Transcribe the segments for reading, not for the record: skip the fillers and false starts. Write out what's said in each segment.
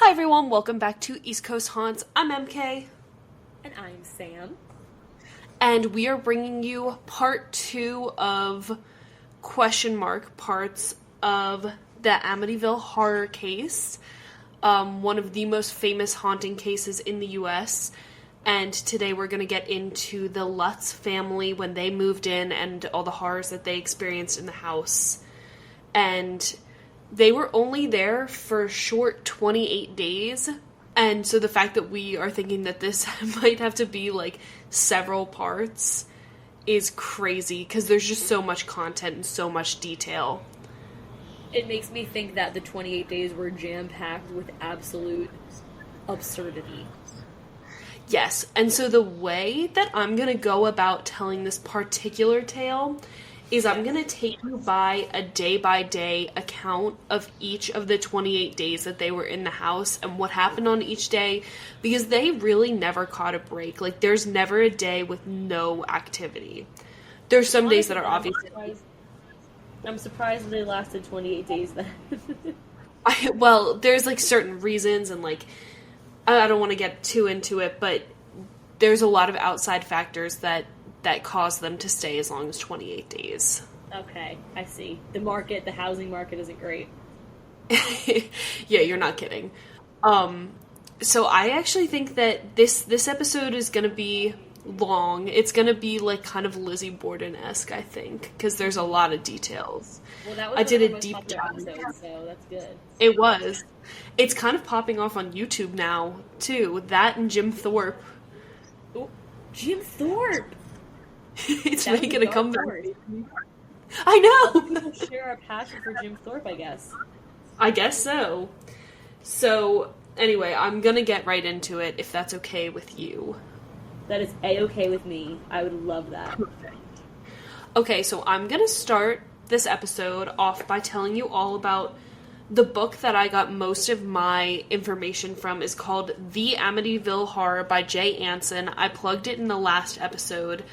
Hi everyone, welcome back to East Coast Haunts. I'm MK. And I'm Sam. And we are bringing you part 2 of parts of the Amityville Horror case. One of the most famous haunting cases in the US. And today we're going to get into the Lutz family when they moved in and all the horrors that they experienced in the house. And they were only there for a short 28 days. And so the fact that we are thinking that this might have to be like several parts is crazy because there's just so much content and so much detail. It makes me think that the 28 days were jam-packed with absolute absurdity. Yes, and so the way that I'm going to go about telling this particular tale is I'm going to take you by a day-by-day account of each of the 28 days that they were in the house and what happened on each day, because they really never caught a break. Like, there's never a day with no activity. There's some days that are obviously... I'm surprised they lasted 28 days then. Well, there's, like, certain reasons, and, like, I don't want to get too into it, but there's a lot of outside factors that caused them to stay as long as 28 days. Okay, I see. The housing market isn't great. Yeah, you're not kidding. So I actually think that this episode is going to be long. It's going to be like kind of Lizzie Borden-esque, I think, because there's a lot of details. Well, that was I did a deep dive, episode, so that's good. It was. It's kind of popping off on YouTube now, too. That and Jim Thorpe. Ooh, Jim Thorpe! It's making a comeback. Thorpe. I know! People share a passion for Jim Thorpe, I guess. I guess so. So, anyway, I'm gonna get right into it, if that's okay with you. That is A-okay with me. I would love that. Perfect. Okay, so I'm gonna start this episode off by telling you all about the book that I got most of my information from. Is called The Amityville Horror by Jay Anson. I plugged it in the last episode.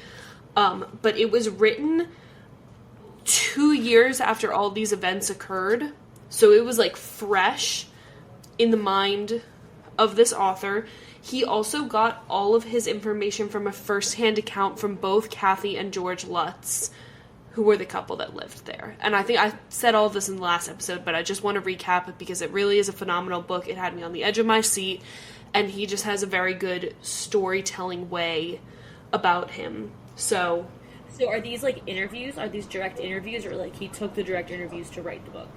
But it was written 2 years after all these events occurred. So it was like fresh in the mind of this author. He also got all of his information from a first-hand account from both Kathy and George Lutz, who were the couple that lived there. And I think I said all of this in the last episode, but I just want to recap it because it really is a phenomenal book. It had me on the edge of my seat, and he just has a very good storytelling way about him. So are these like interviews? Are these direct interviews, or like he took the direct interviews to write the book?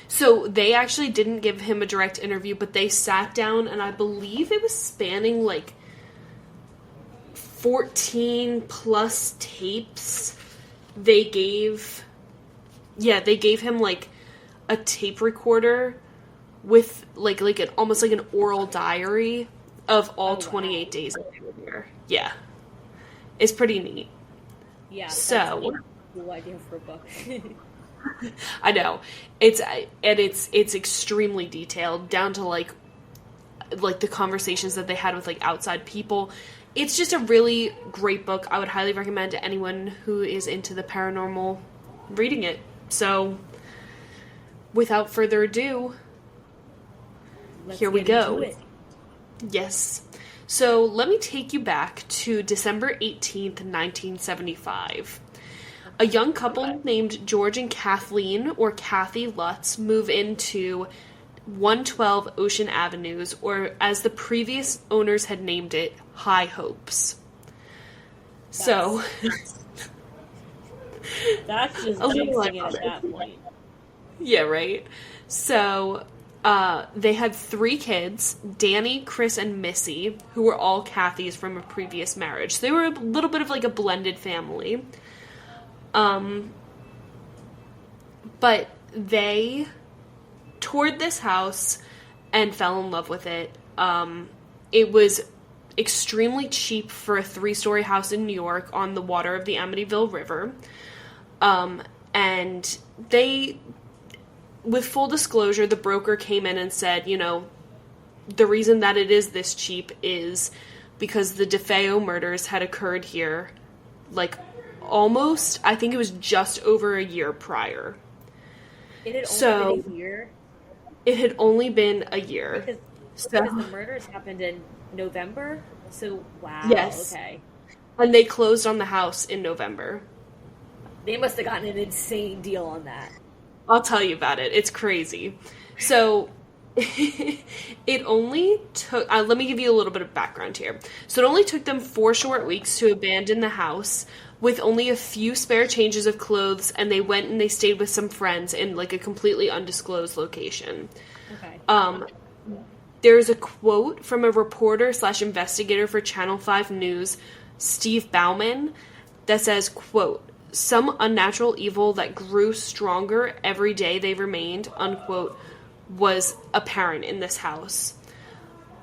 So they actually didn't give him a direct interview, but they sat down, and I believe it was spanning like 14 plus tapes. They gave him like a tape recorder with like almost like an oral diary of all 28 days that they were here. Yeah. It's pretty neat. Yeah, so a cool idea for a book. I know. It's extremely detailed, down to like the conversations that they had with like outside people. It's just a really great book. I would highly recommend to anyone who is into the paranormal reading it. So without further ado, here we go. Yes. So let me take you back to December 18th, 1975. A young couple named George and Kathleen, or Kathy Lutz, move into 112 Ocean Avenues, or as the previous owners had named it, High Hopes. That's just jinxing it at that point. Yeah, right? So they had 3 kids, Danny, Chris, and Missy, who were all Kathy's from a previous marriage. So they were a little bit of like a blended family. But they toured this house and fell in love with it. It was extremely cheap for a 3-story house in New York on the water of the Amityville River. And they... With full disclosure, the broker came in and said, you know, the reason that it is this cheap is because the DeFeo murders had occurred here, like, almost, I think it was just over a year prior. It had only been a year? It had only been a year. Because the murders happened in November? So, wow, yes. okay. And they closed on the house in November. They must have gotten an insane deal on that. I'll tell you about it. It's crazy. So, it only took... let me give you a little bit of background here. So, it only took them 4 short weeks to abandon the house with only a few spare changes of clothes, and they went and they stayed with some friends in, like, a completely undisclosed location. Okay. There's a quote from a reporter / investigator for Channel 5 News, Steve Bauman, that says, quote, "Some unnatural evil that grew stronger every day they remained," unquote, was apparent in this house.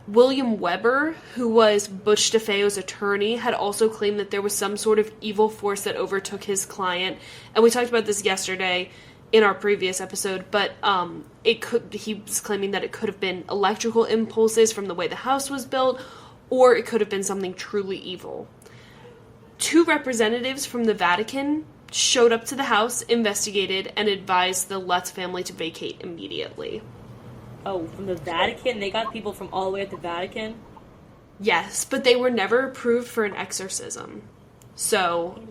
William Weber, who was Butch DeFeo's attorney, had also claimed that there was some sort of evil force that overtook his client. And we talked about this yesterday in our previous episode, but he was claiming that it could have been electrical impulses from the way the house was built, or it could have been something truly evil. 2 representatives from the Vatican showed up to the house, investigated, and advised the Lutz family to vacate immediately. Oh, from the Vatican? They got people from all the way at the Vatican? Yes, but they were never approved for an exorcism. So,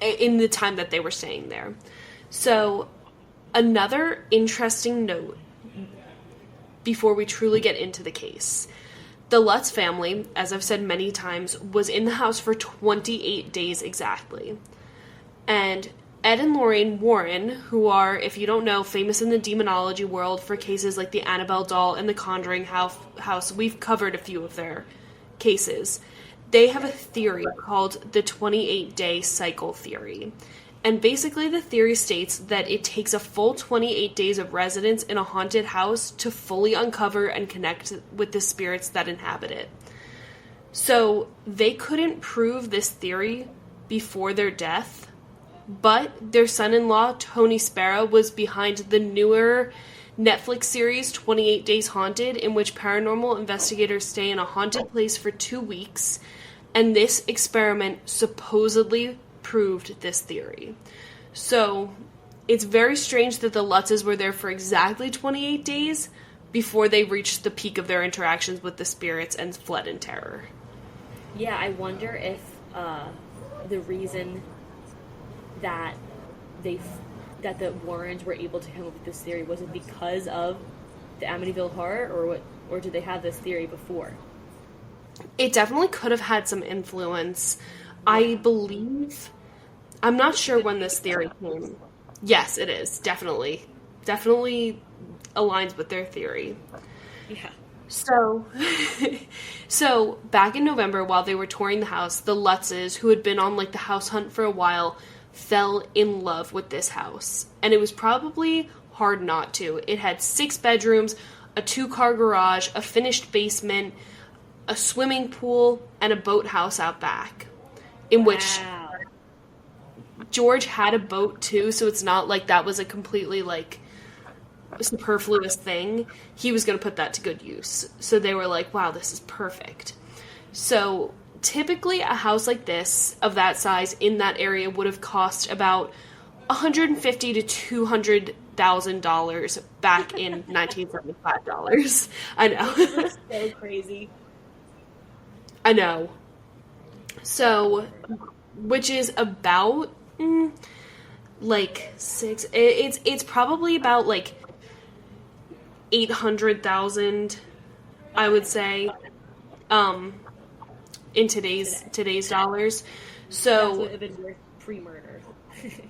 in the time that they were staying there. So, another interesting note before we truly get into the case. The Lutz family, as I've said many times, was in the house for 28 days exactly. And Ed and Lorraine Warren, who are, if you don't know, famous in the demonology world for cases like the Annabelle doll and the Conjuring house, we've covered a few of their cases. They have a theory called the 28-day cycle theory. And basically the theory states that it takes a full 28 days of residence in a haunted house to fully uncover and connect with the spirits that inhabit it. So they couldn't prove this theory before their death, but their son-in-law, Tony Sparrow, was behind the newer Netflix series 28 Days Haunted, in which paranormal investigators stay in a haunted place for 2 weeks, and this experiment supposedly proved this theory. So, it's very strange that the Lutzes were there for exactly 28 days before they reached the peak of their interactions with the spirits and fled in terror. Yeah, I wonder if the reason that the Warrens were able to come up with this theory was it because of the Amityville Horror, or did they have this theory before? It definitely could have had some influence. I believe... I'm not sure when this theory came. Yes, it is. Definitely. Definitely aligns with their theory. Yeah. So, back in November, while they were touring the house, the Lutzes, who had been on, like, the house hunt for a while, fell in love with this house. And it was probably hard not to. It had 6 bedrooms, a 2-car garage, a finished basement, a swimming pool, and a boathouse out back. In which George had a boat too, so it's not like that was a completely, like, superfluous thing. He was going to put that to good use. So they were like, wow, this is perfect. So typically a house like this, of that size, in that area, would have cost about $150,000 to $200,000 back in 1975 dollars. I know. That's so crazy. I know. So, which is about like it's probably about like 800,000, I would say, in today's dollars. So that would have been worth pre-murder.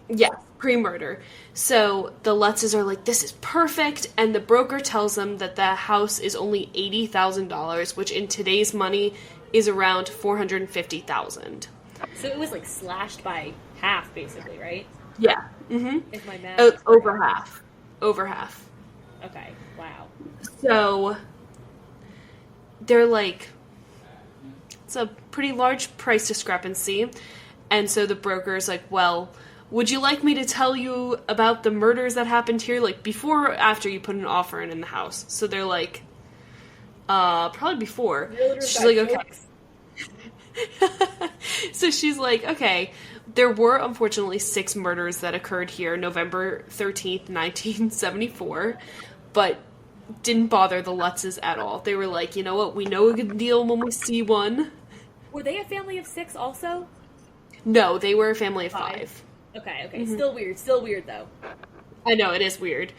Yeah, pre-murder. So the Lutzes are like, this is perfect, and the broker tells them that the house is only $80,000, which in today's money is around $450,000. So it was like slashed by half, basically, right? Yeah. Mm-hmm. If my math is over half. Over half. Okay. Wow. So they're like, it's a pretty large price discrepancy. And so the broker's like, well, would you like me to tell you about the murders that happened here, like, before or after you put an offer in the house? So they're like, probably before. She's like, okay. So she's like, okay, there were unfortunately 6 murders that occurred here November 13th, 1974. but didn't bother the Lutzes at all. They were like, you know what, we know a good deal when we see one. Were they a family of 6 also? No, they were a family of 5. Okay. Mm-hmm. Still weird though. I know, it is weird.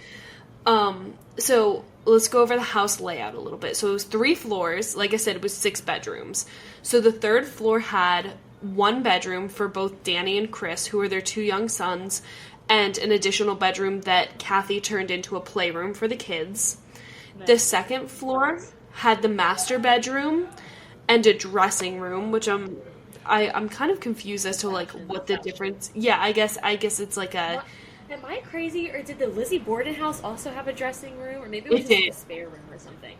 So let's go over the house layout a little bit. So it was 3 floors. Like I said, it was 6 bedrooms. So the 3rd floor had 1 bedroom for both Danny and Chris, who were their 2 young sons, and an additional bedroom that Kathy turned into a playroom for the kids. Nice. The 2nd floor had the master bedroom and a dressing room, which I'm kind of confused as to like what the difference. Yeah, I guess it's like a. Am I crazy, or did the Lizzie Borden house also have a dressing room, or maybe it was just like a spare room or something?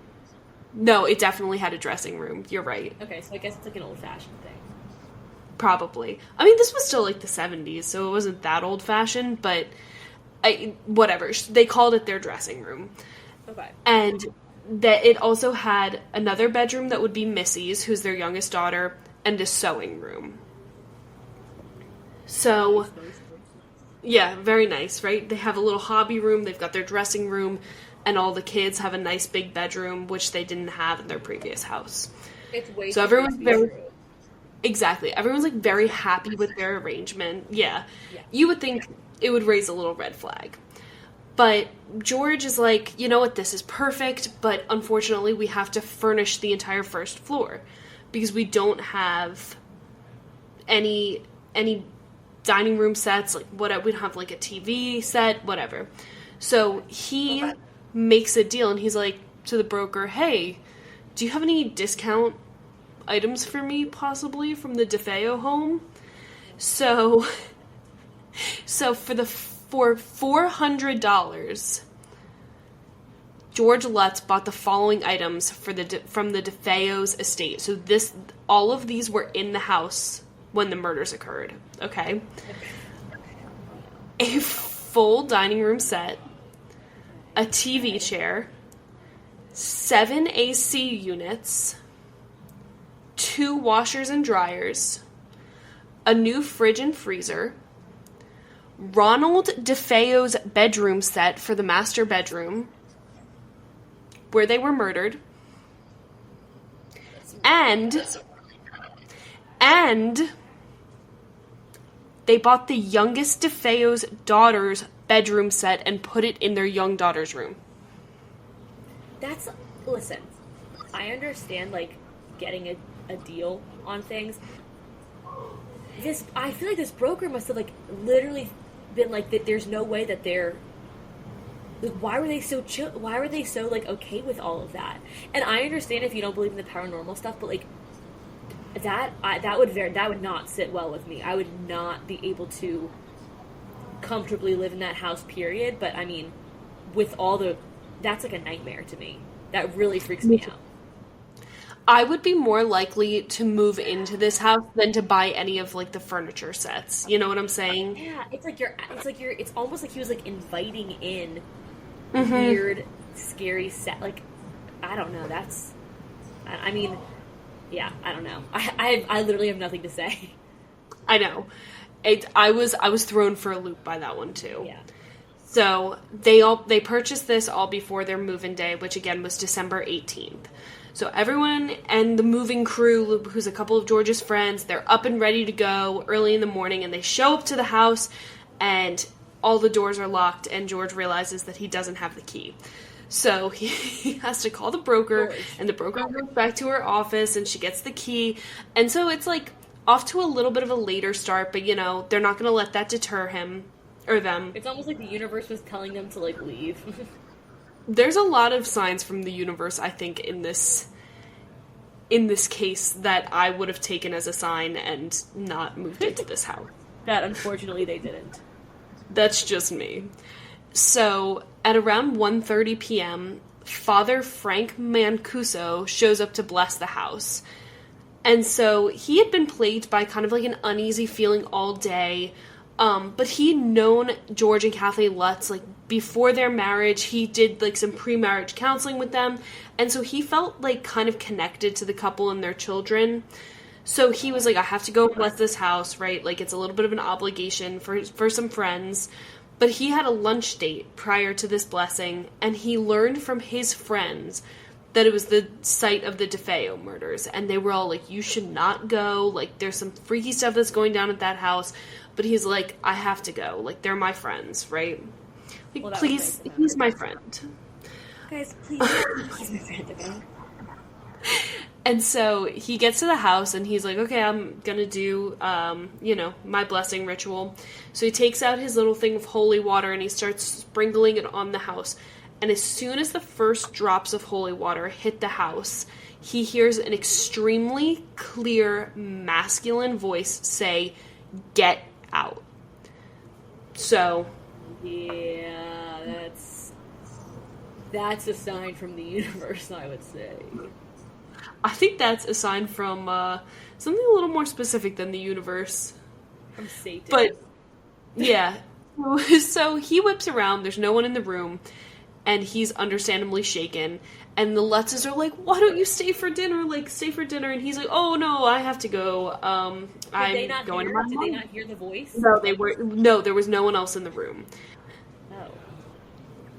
No, it definitely had a dressing room. You're right. Okay, so I guess it's like an old-fashioned thing. Probably. I mean, this was still like the 70s, so it wasn't that old-fashioned, but whatever. They called it their dressing room. Okay. And that it also had another bedroom that would be Missy's, who's their youngest daughter, and a sewing room. So, yeah, very nice, right? They have a little hobby room, they've got their dressing room, and all the kids have a nice big bedroom, which they didn't have in their previous house. It's way so everyone's very... Exactly. Everyone's, like, very happy with their arrangement. Yeah. You would think it would raise a little red flag. But George is like, you know what, this is perfect, but unfortunately we have to furnish the entire 1st floor because we don't have any dining room sets, like whatever. We don't have, like, a TV set, whatever. So he makes a deal, and he's like to the broker, hey, do you have any discount items for me, possibly, from the DeFeo home? So for $400, George Lutz bought the following items from the DeFeo's estate. So all of these were in the house when the murders occurred, okay? A full dining room set, a TV chair, 7 AC units, 2 washers and dryers, a new fridge and freezer, Ronald DeFeo's bedroom set for the master bedroom, where they were murdered, and they bought the youngest DeFeo's daughter's bedroom set and put it in their young daughter's room. Listen, I understand, like, getting a deal on things. I feel like this broker must have, like, literally been like, that there's no way that they're, like, why were they so chill, why were they so, like, okay with all of that? And I understand if you don't believe in the paranormal stuff, but, like, that would not sit well with me. I would not be able to comfortably live in that house, period. But I mean, with all that's like a nightmare to me. That really freaks me out. I would be more likely to move into this house than to buy any of, like, the furniture sets. You know what I'm saying? Yeah, it's almost like he was, like, inviting in weird, scary set. Like, I don't know. I mean, yeah, I don't know. I literally have nothing to say. I know. I was thrown for a loop by that one too. Yeah. So they purchased this all before their move-in day, which again was December 18th. So everyone and the moving crew, who's a couple of George's friends, they're up and ready to go early in the morning, and they show up to the house, and all the doors are locked, and George realizes that he doesn't have the key. So he has to call the broker, and the broker goes back to her office, and she gets the key. And so it's, like, off to a little bit of a later start, but, you know, they're not going to let that deter him, or them. It's almost like the universe was telling them to, like, leave. There's a lot of signs from the universe, I think, in this case that I would have taken as a sign and not moved into this house. That, unfortunately, they didn't. That's just me. So, at around 1:30 p.m., Father Frank Mancuso shows up to bless the house. And so, he had been plagued by kind of like an uneasy feeling all day, but he'd known George and Kathy Lutz, like, before their marriage. He did, like, some pre-marriage counseling with them, and so he felt, like, kind of connected to the couple and their children. So he was like, I have to go bless this house, right? Like, it's a little bit of an obligation for some friends. But he had a lunch date prior to this blessing, and he learned from his friends that it was the site of the DeFeo murders. And they were all like, you should not go. Like, there's some freaky stuff that's going down at that house. But he's like, I have to go. Like, they're my friends, right? Like, well, please, he's my friend. Guys, please, he's my friend, okay? And so he gets to the house and he's like, okay, I'm going to do, my blessing ritual. So he takes out his little thing of holy water and he starts sprinkling it on the house. And as soon as the first drops of holy water hit the house, he hears an extremely clear masculine voice say, "Get out." So, yeah, that's a sign from the universe, I would say. I think that's a sign from something a little more specific than the universe. From Satan. But, yeah. So he whips around, there's no one in the room, and he's understandably shaken. And the Lutzes are like, why don't you stay for dinner? Like, stay for dinner. And he's like, oh, no, I have to go. Did they not hear the voice? No, there was no one else in the room. Oh.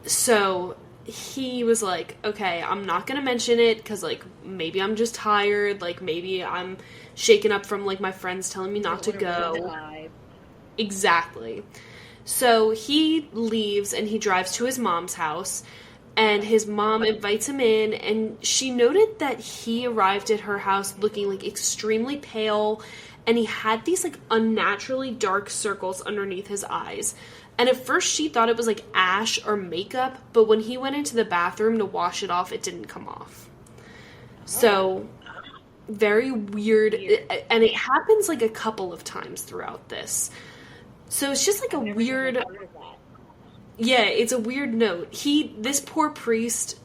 So he was like, okay, I'm not going to mention it because, like, maybe I'm just tired. Like, maybe I'm shaken up from, like, my friends telling me not to go. Exactly. So he leaves and he drives to his mom's house. And his mom invites him in, and she noted that he arrived at her house looking, like, extremely pale, and he had these, like, unnaturally dark circles underneath his eyes. And at first she thought it was, like, ash or makeup, but when he went into the bathroom to wash it off, it didn't come off. So, very weird. And it happens, like, a couple of times throughout this. So it's just, like, a weird... Yeah, it's a weird note. This poor priest,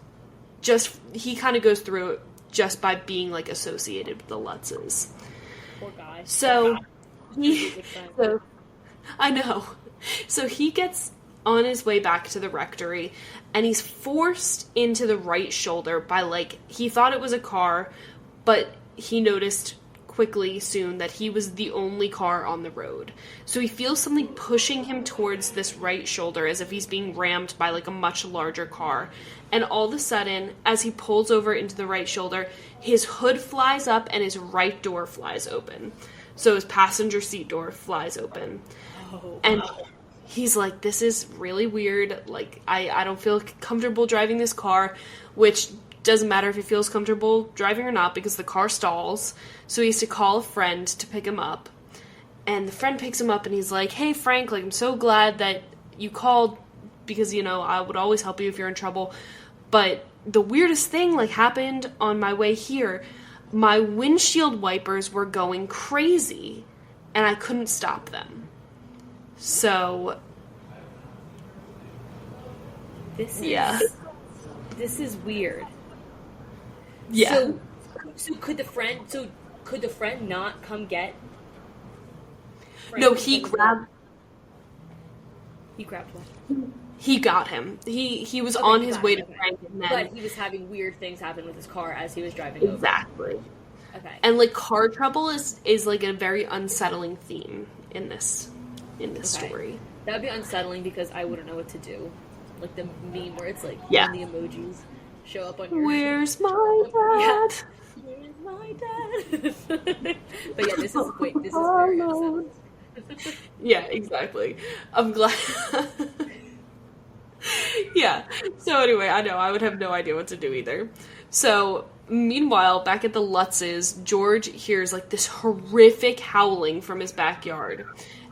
he kind of goes through it just by being, like, associated with the Lutzes. Poor guy. So, I know. So he gets on his way back to the rectory, and he's forced into the right shoulder by, like, he thought it was a car, but he noticed quickly soon that he was the only car on the road. So he feels something pushing him towards this right shoulder as if he's being rammed by, like, a much larger car. And all of a sudden, as he pulls over into the right shoulder, his hood flies up and his right door flies open. So his passenger seat door flies open. Oh. And he's like, this is really weird. Like, I don't feel comfortable driving this car, which doesn't matter if he feels comfortable driving or not because the car stalls. So he has to call a friend to pick him up. And the friend picks him up and he's like, hey, Frank, like, I'm so glad that you called because, I would always help you if you're in trouble. But the weirdest thing, like, happened on my way here. My windshield wipers were going crazy and I couldn't stop them. So, this is weird. Yeah. So could the friend not come get Frank? No, he grabbed what? He got him. He was on his way to Frank, and then... But he was having weird things happen with his car as he was driving over. Exactly. Okay. And, like, car trouble is like a very unsettling theme in this story. That would be unsettling because I wouldn't know what to do. Like the meme where it's like when the emojis show up on your... Where's my dad? Yeah. Where's my dad? But yeah, this is very unsettling. Yeah, exactly. I'm glad. Yeah. So anyway, I know I would have no idea what to do either. So meanwhile, back at the Lutzes, George hears, like, this horrific howling from his backyard.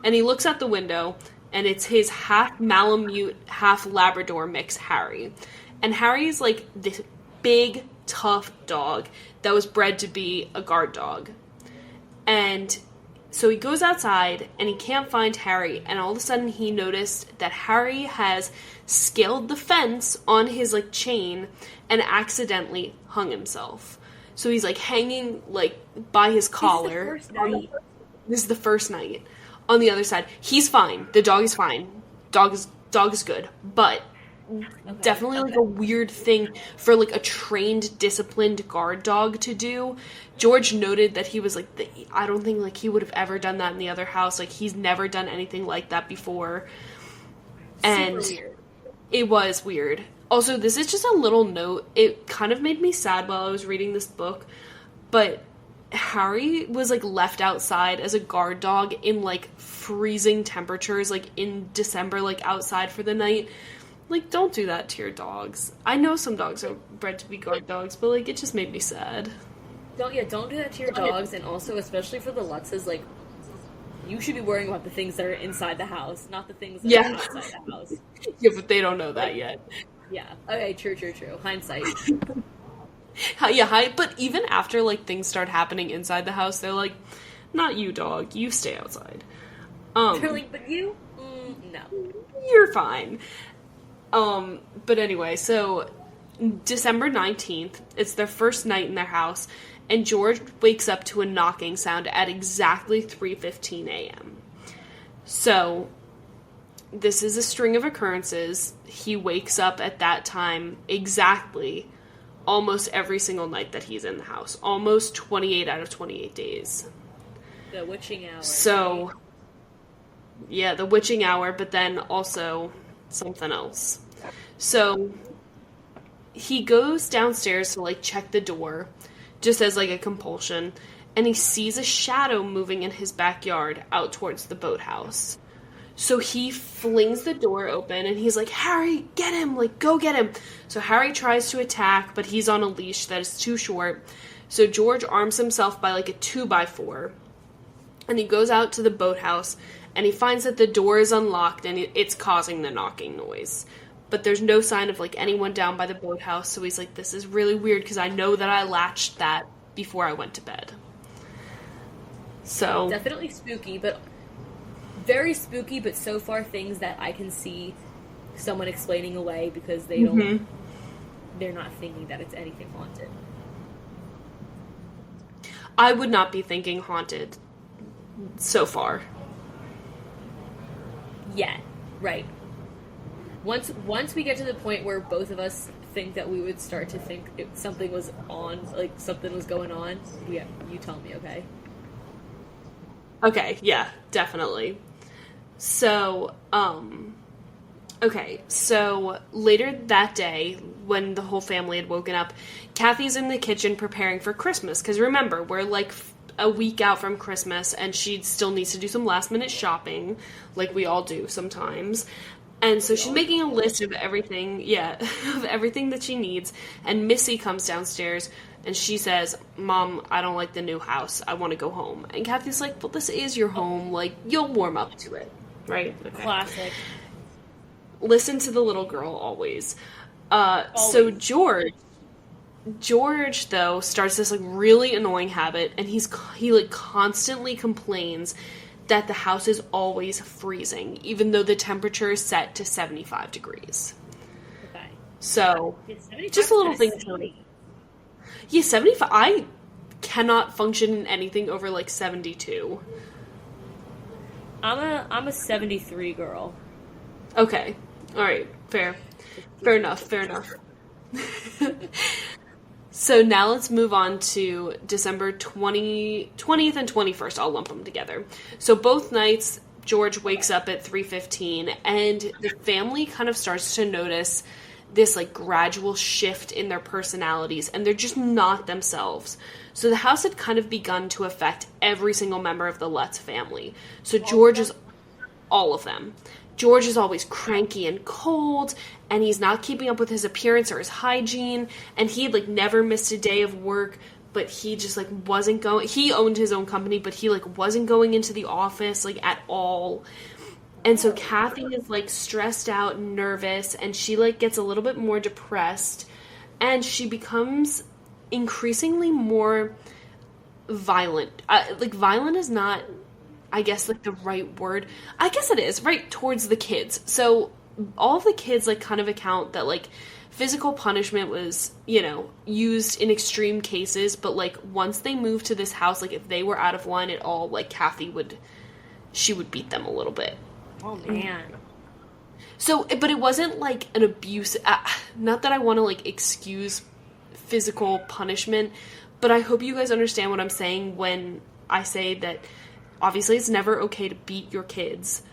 And he looks out the window, and it's his half Malamute, half Labrador mix, Harry. And Harry's, like, this big, tough dog that was bred to be a guard dog. And so he goes outside, and he can't find Harry, and all of a sudden he noticed that Harry has scaled the fence on his, like, chain and accidentally hung himself. So he's, like, hanging, like, by his collar. This is the first night. On the other side, he's fine. The dog is fine. Dog is good. But definitely, like, a weird thing for, like, a trained, disciplined guard dog to do. George noted that he was, like, I don't think, like, he would have ever done that in the other house. Like, he's never done anything like that before. And super weird. It was weird. Also, this is just a little note. It kind of made me sad while I was reading this book, but Harry was, like, left outside as a guard dog in, like, freezing temperatures, like, in December, like, outside for the night. Like, don't do that to your dogs. I know some dogs are bred to be guard dogs, but, like, it just made me sad. Don't do that to your dogs, and also, especially for the Lutzes, like, you should be worrying about the things that are inside the house, not the things that are outside the house. Yeah, but they don't know that yet. Yeah. Okay, true. Hindsight. Yeah, but even after, like, things start happening inside the house, they're like, not you, dog. You stay outside. They're like, but you? No. You're fine. But anyway, so December 19th, it's their first night in their house, and George wakes up to a knocking sound at exactly 3:15 a.m. So, this is a string of occurrences. He wakes up at that time exactly almost every single night that he's in the house. Almost 28 out of 28 days. The witching hour. So, right? Yeah, the witching hour, but then also something else. So, he goes downstairs to, like, check the door, just as, like, a compulsion, and he sees a shadow moving in his backyard out towards the boathouse. So he flings the door open, and he's like, Harry, get him! Like, go get him! So Harry tries to attack, but he's on a leash that is too short. So George arms himself by, like, a 2x4, and he goes out to the boathouse, and he finds that the door is unlocked, and it's causing the knocking noise. But there's no sign of, like, anyone down by the boathouse, so he's like, this is really weird, because I know that I latched that before I went to bed. So... Definitely spooky, but... Very spooky, but so far things that I can see someone explaining away because they don't... They're not thinking that it's anything haunted. I would not be thinking haunted so far. Yeah, right. Once we get to the point where both of us think that we would start to think something was on, like something was going on, you tell me, okay? Okay, yeah, definitely. So, okay, so later that day, when the whole family had woken up, Kathy's in the kitchen preparing for Christmas, because remember, we're like a week out from Christmas, and she still needs to do some last-minute shopping, like we all do sometimes. And so she's making a list of everything, of everything that she needs, and Missy comes downstairs, and she says, Mom, I don't like the new house. I want to go home. And Kathy's like, well, this is your home. Like, you'll warm up to it. Right? Okay. Classic. Listen to the little girl always. Always. So George, though, starts this, like, really annoying habit, and he like, constantly complains that the house is always freezing, even though the temperature is set to 75 degrees. Okay. So, just a little thing to me. Yeah, 75. I cannot function in anything over, like, 72. I'm a 73 girl. Okay. Alright. Fair enough. So now let's move on to December 20th and 21st. I'll lump them together. So both nights, George wakes up at 3:15, and the family kind of starts to notice this, like, gradual shift in their personalities, and they're just not themselves. So the house had kind of begun to affect every single member of the Lutz family. So George is all of them. George is always cranky and cold, and he's not keeping up with his appearance or his hygiene, and he had, like, never missed a day of work, but he just, like, wasn't going... He owned his own company, but he, like, wasn't going into the office, like, at all. And so Kathy is, like, stressed out and nervous, and she, like, gets a little bit more depressed, and she becomes increasingly more violent. Like, violent is not... I guess, like, the right word. I guess it is, right, towards the kids. So, all of the kids, like, kind of account that, like, physical punishment was, you know, used in extreme cases, but, like, once they moved to this house, like, if they were out of line at all, like, Kathy would beat them a little bit. Oh, man. So, but it wasn't, like, an abuse, not that I want to, like, excuse physical punishment, but I hope you guys understand what I'm saying when I say that obviously it's never okay to beat your kids,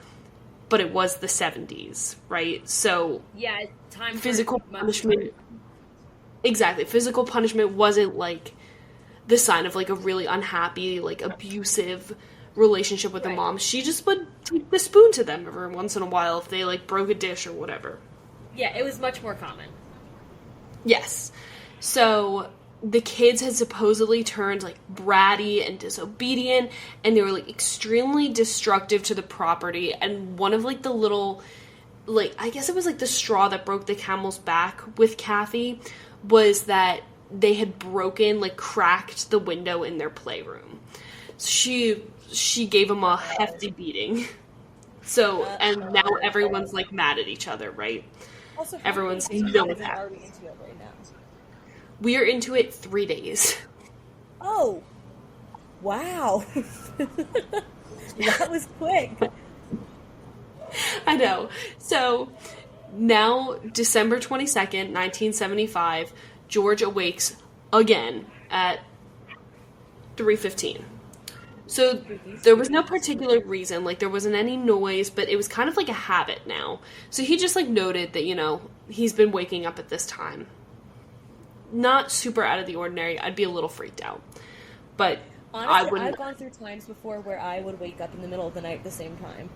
but it was the 70s, right? So Yeah, time for physical much punishment. Exactly. Physical punishment wasn't, like, the sign of, like, a really unhappy, like, abusive relationship with the Right. mom. She just would take the spoon to them every once in a while if they, like, broke a dish or whatever. Yeah, it was much more common. Yes. So the kids had supposedly turned, like, bratty and disobedient, and they were, like, extremely destructive to the property. And one of, like, the little, like, I guess it was, like, the straw that broke the camel's back with Kathy was that they had broken, like, cracked the window in their playroom. She gave them a hefty beating. So, and now everyone's, like, mad at each other, right? Also, Everyone's how many done with seasons that. are we into it right now? We are into it 3 days. Oh, wow. That was quick. I know. So, now, December 22nd, 1975, George awakes again at 3:15. So, there was no particular reason, like, there wasn't any noise, but it was kind of like a habit now. So, he just, like, noted that, you know, he's been waking up at this time. Not super out of the ordinary. I'd be a little freaked out. But Honestly, I wouldn't. I've gone through times before where I would wake up in the middle of the night at the same time.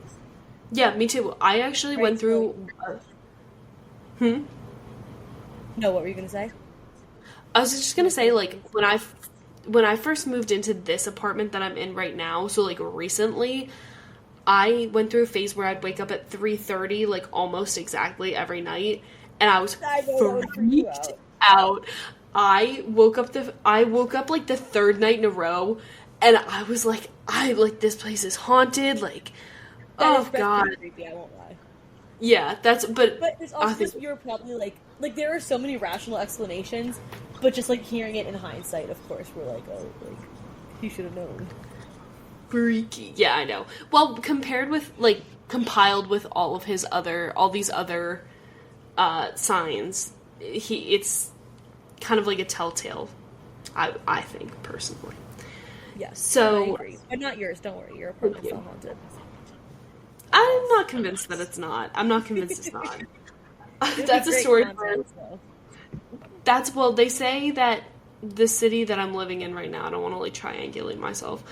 Yeah, me too. I actually went through. No, what were you going to say? I was just gonna say, like, when I first moved into this apartment that I'm in right now, so, like, recently, I went through a phase where I'd wake up at 3:30, like, almost exactly every night, and I was I know that would freak you freaked out. I woke up like the third night in a row, and I was like, this place is haunted, like, That's God. pretty creepy, I won't lie. Yeah, but But it's I also think- just, you're probably like there are so many rational explanations, but just, like, hearing it in hindsight, of course, we're like, oh, like, you should have known. freaky. Yeah, I know. Well, compiled with all these other signs, it's kind of like a telltale. I think personally. Yes, So- I agree. But not yours, don't worry, your apartment's you. not haunted. I'm not convinced that it's not. I'm not convinced it's not. It'd That's be a great story. content, so. Well, they say that the city that I'm living in right now, I don't want to, like, triangulate myself,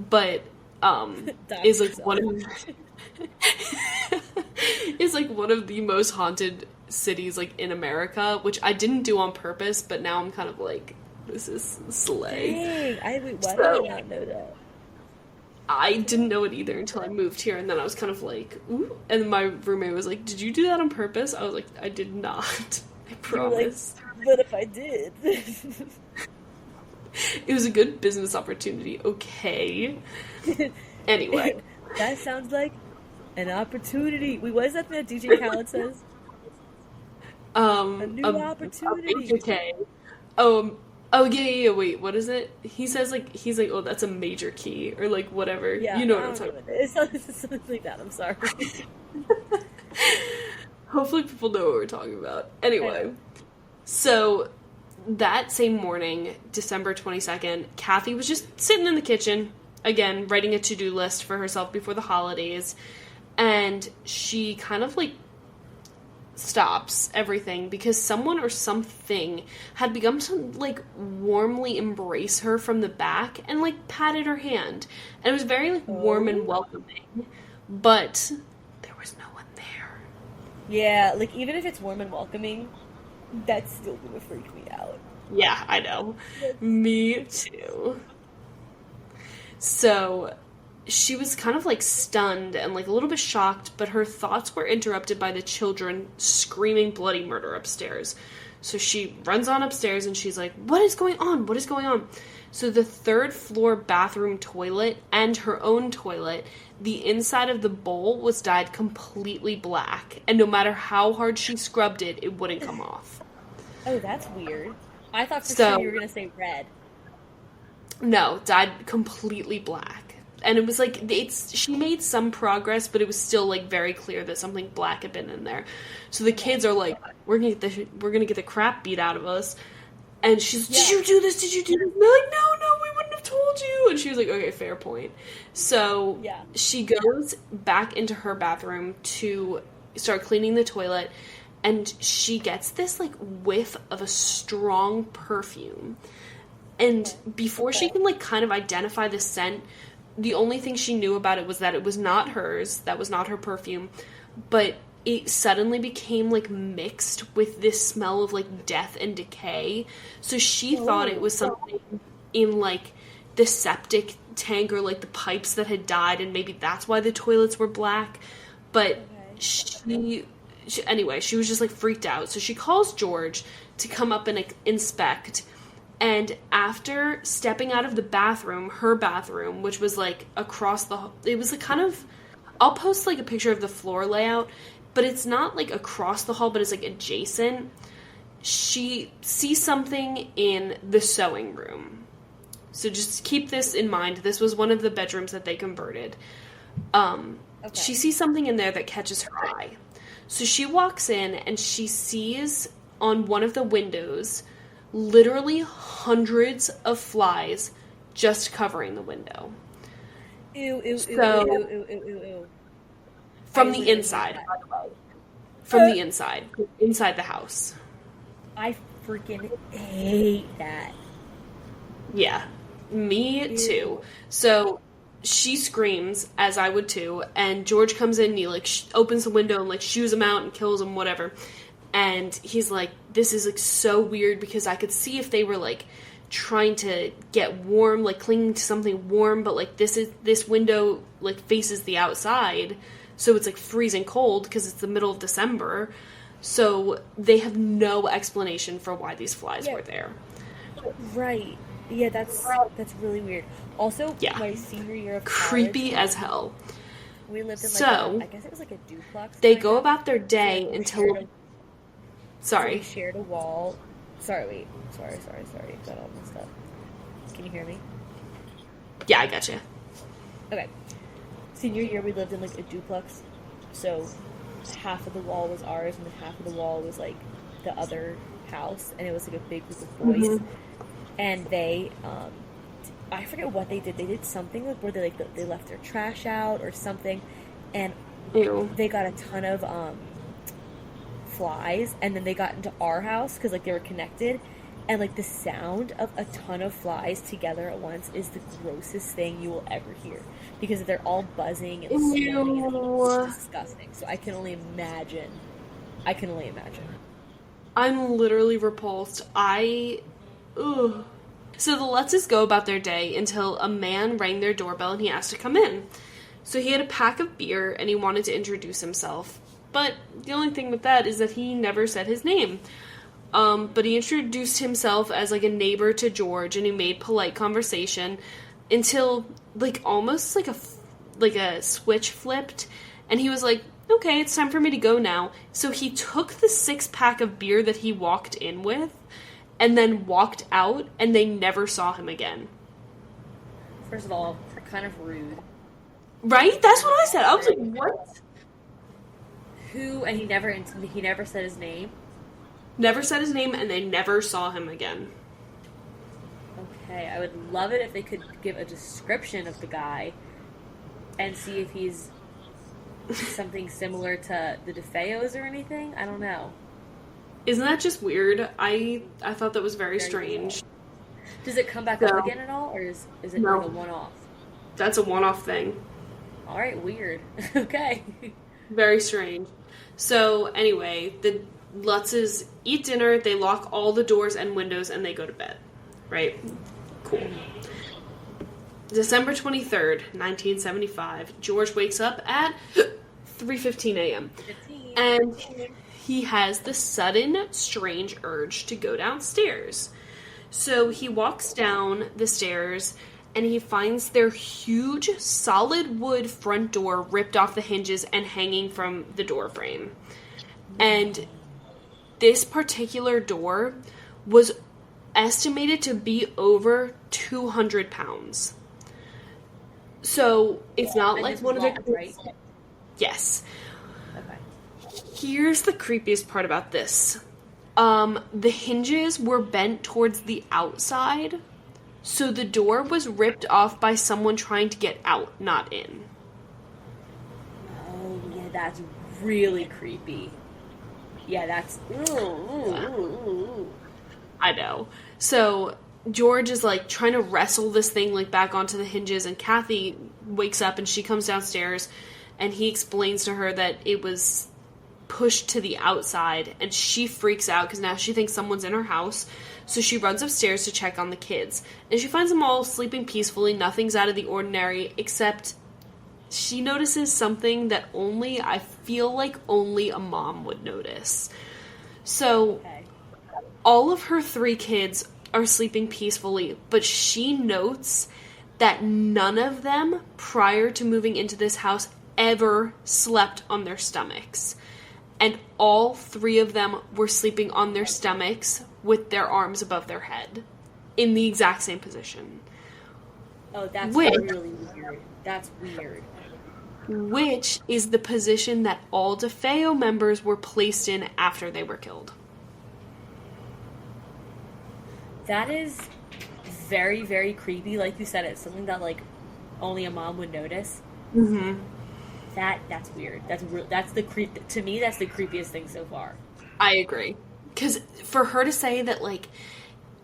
but is, like, one of is, like, one of the most haunted cities, like, in America, which I didn't do on purpose, but now I'm kind of like, this is slay. Dang, why So- did I not know that? I didn't know it either until I moved here, and then I was kind of like, ooh. And my roommate was like, did you do that on purpose? I was like, I did not. I You were like, promise. but if I did. It was a good business opportunity, okay? Anyway. That sounds like an opportunity. Wait, what is that thing that DJ Khaled says? A new opportunity. Okay. Yeah, wait, what is it? He's like, oh, that's a major key, or, like, whatever. Yeah, You know I what I'm don't talking know. It's something like that, I'm sorry. about. Hopefully people know what we're talking about. Anyway. know. So, that same morning, December 22nd, Kathy was just sitting in the kitchen, again, writing a to-do list for herself before the holidays, and she kind of, like, stops everything because someone or something had begun to, like, warmly embrace her from the back and, like, patted her hand. And it was very, like, warm and welcoming, but there was no one there. Yeah, like, even if it's warm and welcoming, that's still gonna freak me out. Yeah, I know. Me too. So, she was kind of, like, stunned and, like, a little bit shocked, but her thoughts were interrupted by the children screaming bloody murder upstairs. So she runs on upstairs and she's like, what is going on? What is going on? So the third floor bathroom toilet and her own toilet, the inside of the bowl was dyed completely black. And no matter how hard she scrubbed it, it wouldn't come off. Oh, that's weird. I thought for So- sure you were gonna say red. No, dyed completely black. And it was like, she made some progress, but it was still, like, very clear that something black had been in there. So the kids are like, we're gonna get the crap beat out of us. And she's, did you do this? Did you do this? And they're like, no, we wouldn't have told you. And she was like, okay, fair point. So Yeah. she goes back into her bathroom to start cleaning the toilet, and she gets this, like, whiff of a strong perfume. And before she can, like, kind of identify the scent, the only thing she knew about it was that it was not hers, that was not her perfume, but it suddenly became, like, mixed with this smell of, like, death and decay. So she thought it was something in, like, the septic tank or, like, the pipes that had died, and maybe that's why the toilets were black. But anyway, she was just, like, freaked out. So she calls George to come up and, like, inspect. And after stepping out of the bathroom, her bathroom, which was, like, across it was, like, kind of, I'll post, like, a picture of the floor layout, but it's not, like, across the hall, but it's, like, adjacent. She sees something in the sewing room. So just keep this in mind. This was one of the bedrooms that they converted. She sees something in there that catches her eye. So she walks in, and she sees on one of the windows literally hundreds of flies just covering the window. Ew, ew, So, ew, ew, ew, ew, ew. From the inside, by the way. From the inside the house. I freaking hate that. Yeah, me too. So she screams, as I would too, and George comes in and he, like, opens the window and, like, shoos him out and kills him, whatever. And he's like, this is, like, so weird, because I could see if they were, like, trying to get warm, like, clinging to something warm, but, like, this window, like, faces the outside, so it's, like, freezing cold because it's the middle of December. So they have no explanation for why these flies were there. Right. Yeah, that's really weird. Also, my senior year of creepy college, as hell. We lived in, like, I guess it was like a duplex. They go about their day until... Sorry. So we shared a wall. Sorry. Got all messed up. Can you hear me? Yeah, I gotcha. Okay. Senior year, we lived in, like, a duplex. So half of the wall was ours, and then half of the wall was, like, the other house. And it was, like, a big group of boys. Mm-hmm. And they, I forget what they did. They did something, like, where they left their trash out or something. And they got a ton of, flies, and then they got into our house because, like, they were connected, and, like, the sound of a ton of flies together at once is the grossest thing you will ever hear, because they're all buzzing and swarming, and it's disgusting. So I can only imagine. I'm literally repulsed. So the Lutzes go about their day until a man rang their doorbell and he asked to come in. So he had a pack of beer and he wanted to introduce himself. But the only thing with that is that he never said his name. But he introduced himself as, like, a neighbor to George, and he made polite conversation until, like, almost like a switch flipped, and he was like, okay, it's time for me to go now. So he took the 6-pack of beer that he walked in with, and then walked out, and they never saw him again. First of all, kind of rude. Right? That's what I said. I was like, what? Who? And he never said his name? Never said his name, and they never saw him again. Okay, I would love it if they could give a description of the guy and see if he's something similar to the DeFeos or anything. I don't know. Isn't that just weird? I thought that was very strange. Does it come back up again at all, or is it like a one-off? That's a one-off thing. Alright, weird. Okay. Very strange. So, anyway, the Lutzes eat dinner, they lock all the doors and windows, and they go to bed. Right? Cool. December 23rd, 1975, George wakes up at 3:15 a.m. And he has the sudden, strange urge to go downstairs. So he walks down the stairs, and he finds their huge, solid wood front door ripped off the hinges and hanging from the door frame. And this particular door was estimated to be over 200 pounds. So it's not like one of the... Right? Yes. Okay. Here's the creepiest part about this. The hinges were bent towards the outside, So the door was ripped off by someone trying to get out, not in. Oh, yeah, that's really creepy. Yeah, that's... I know. So George is, like, trying to wrestle this thing, like, back onto the hinges, and Kathy wakes up and she comes downstairs, and he explains to her that it was pushed to the outside, and she freaks out because now she thinks someone's in her house. So she runs upstairs to check on the kids, and she finds them all sleeping peacefully. Nothing's out of the ordinary, except she notices something that I feel like only a mom would notice. So all of her 3 kids are sleeping peacefully, but she notes that none of them, prior to moving into this house, ever slept on their stomachs. And all 3 of them were sleeping on their stomachs with their arms above their head in the exact same position. Oh, that's really weird. That's weird. Which is the position that all DeFeo members were placed in after they were killed. That is very, very creepy. Like you said, it's something that, like, only a mom would notice. Mm-hmm. That's weird. That's the creep. To me, that's the creepiest thing so far. I agree. Because for her to say that, like,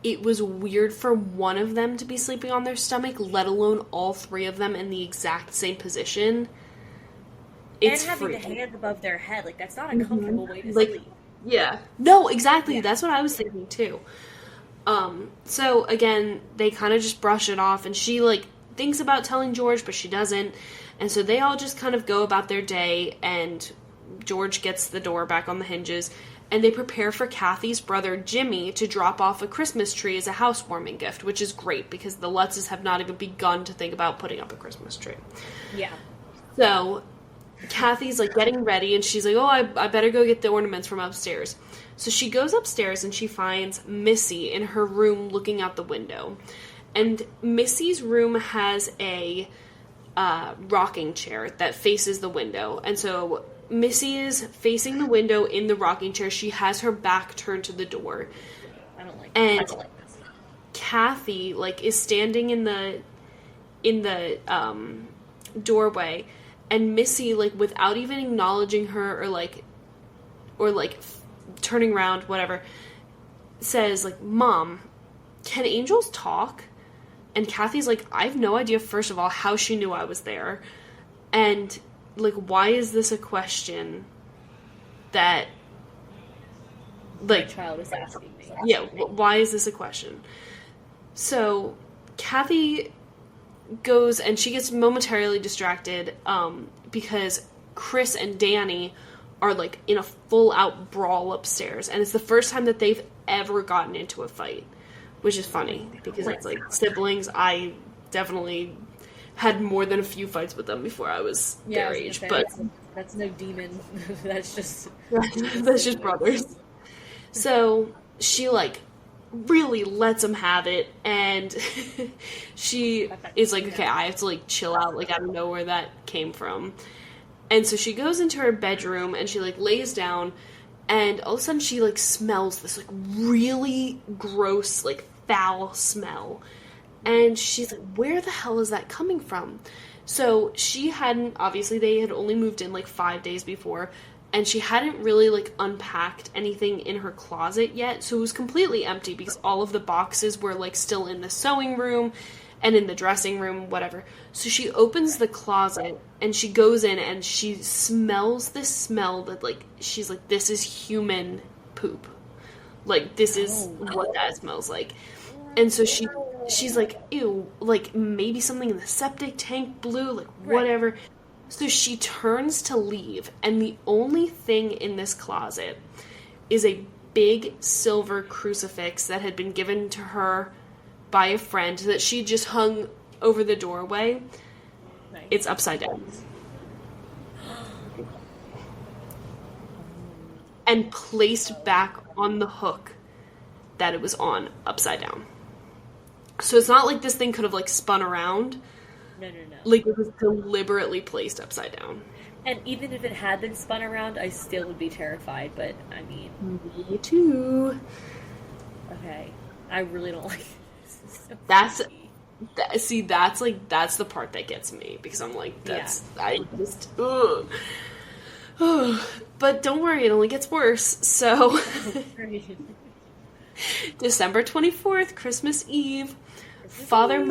it was weird for one of them to be sleeping on their stomach, let alone all 3 of them in the exact same position, it's and having freaky. the hands above their head, like, that's not a comfortable way to Like, sleep. Yeah. No, exactly. Yeah. That's what I was thinking, too. So, again, they kind of just brush it off, and she, like, thinks about telling George, but she doesn't. And so they all just kind of go about their day, and George gets the door back on the hinges, and they prepare for Kathy's brother, Jimmy, to drop off a Christmas tree as a housewarming gift, which is great, because the Lutzes have not even begun to think about putting up a Christmas tree. Yeah. So Kathy's, like, getting ready, and she's like, oh, I better go get the ornaments from upstairs. So she goes upstairs, and she finds Missy in her room looking out the window. And Missy's room has a rocking chair that faces the window. And so Missy is facing the window in the rocking chair. She has her back turned to the door. I don't like this. Kathy, like, is standing in the doorway, and Missy, like, without even acknowledging her or turning around, whatever, says, like, Mom, can angels talk? And Kathy's like, I have no idea, first of all, how she knew I was there. And, like, why is this a question that, like... My child is asking me. Yeah, why is this a question? So, Kathy goes, and she gets momentarily distracted, because Chris and Danny are, like, in a full-out brawl upstairs. And it's the first time that they've ever gotten into a fight. Which is funny, because it's, like, siblings. I definitely had more than a few fights with them before I was their age. But that's no demon. That's just... that's just brothers. So, she, like, really lets them have it, and she is like, okay, I have to, like, chill out. Like, I don't know where that came from. And so she goes into her bedroom, and she, like, lays down, and all of a sudden she, like, smells this, like, really gross, like, foul smell. And she's like, where the hell is that coming from? So she hadn't, obviously they had only moved in, like, 5 days before, and she hadn't really, like, unpacked anything in her closet yet, so it was completely empty because all of the boxes were, like, still in the sewing room and in the dressing room, whatever. So she opens the closet, and she goes in, and she smells this smell that, like, she's like, this is human poop. Like, this is what that smells like. And so she's like, ew, like, maybe something in the septic tank blew, like, whatever. Right. So she turns to leave, and the only thing in this closet is a big silver crucifix that had been given to her by a friend that she just hung over the doorway. Nice. It's upside down. And placed back on the hook that it was on, upside down. So it's not like this thing could have, like, spun around. No. Like, it was deliberately placed upside down. And even if it had been spun around, I still would be terrified, but, I mean... Me too. Okay. I really don't like This is so That's freaky. that's the part that gets me, because I'm like, I just, ugh. But don't worry, it only gets worse. So December 24th, Christmas Eve, Father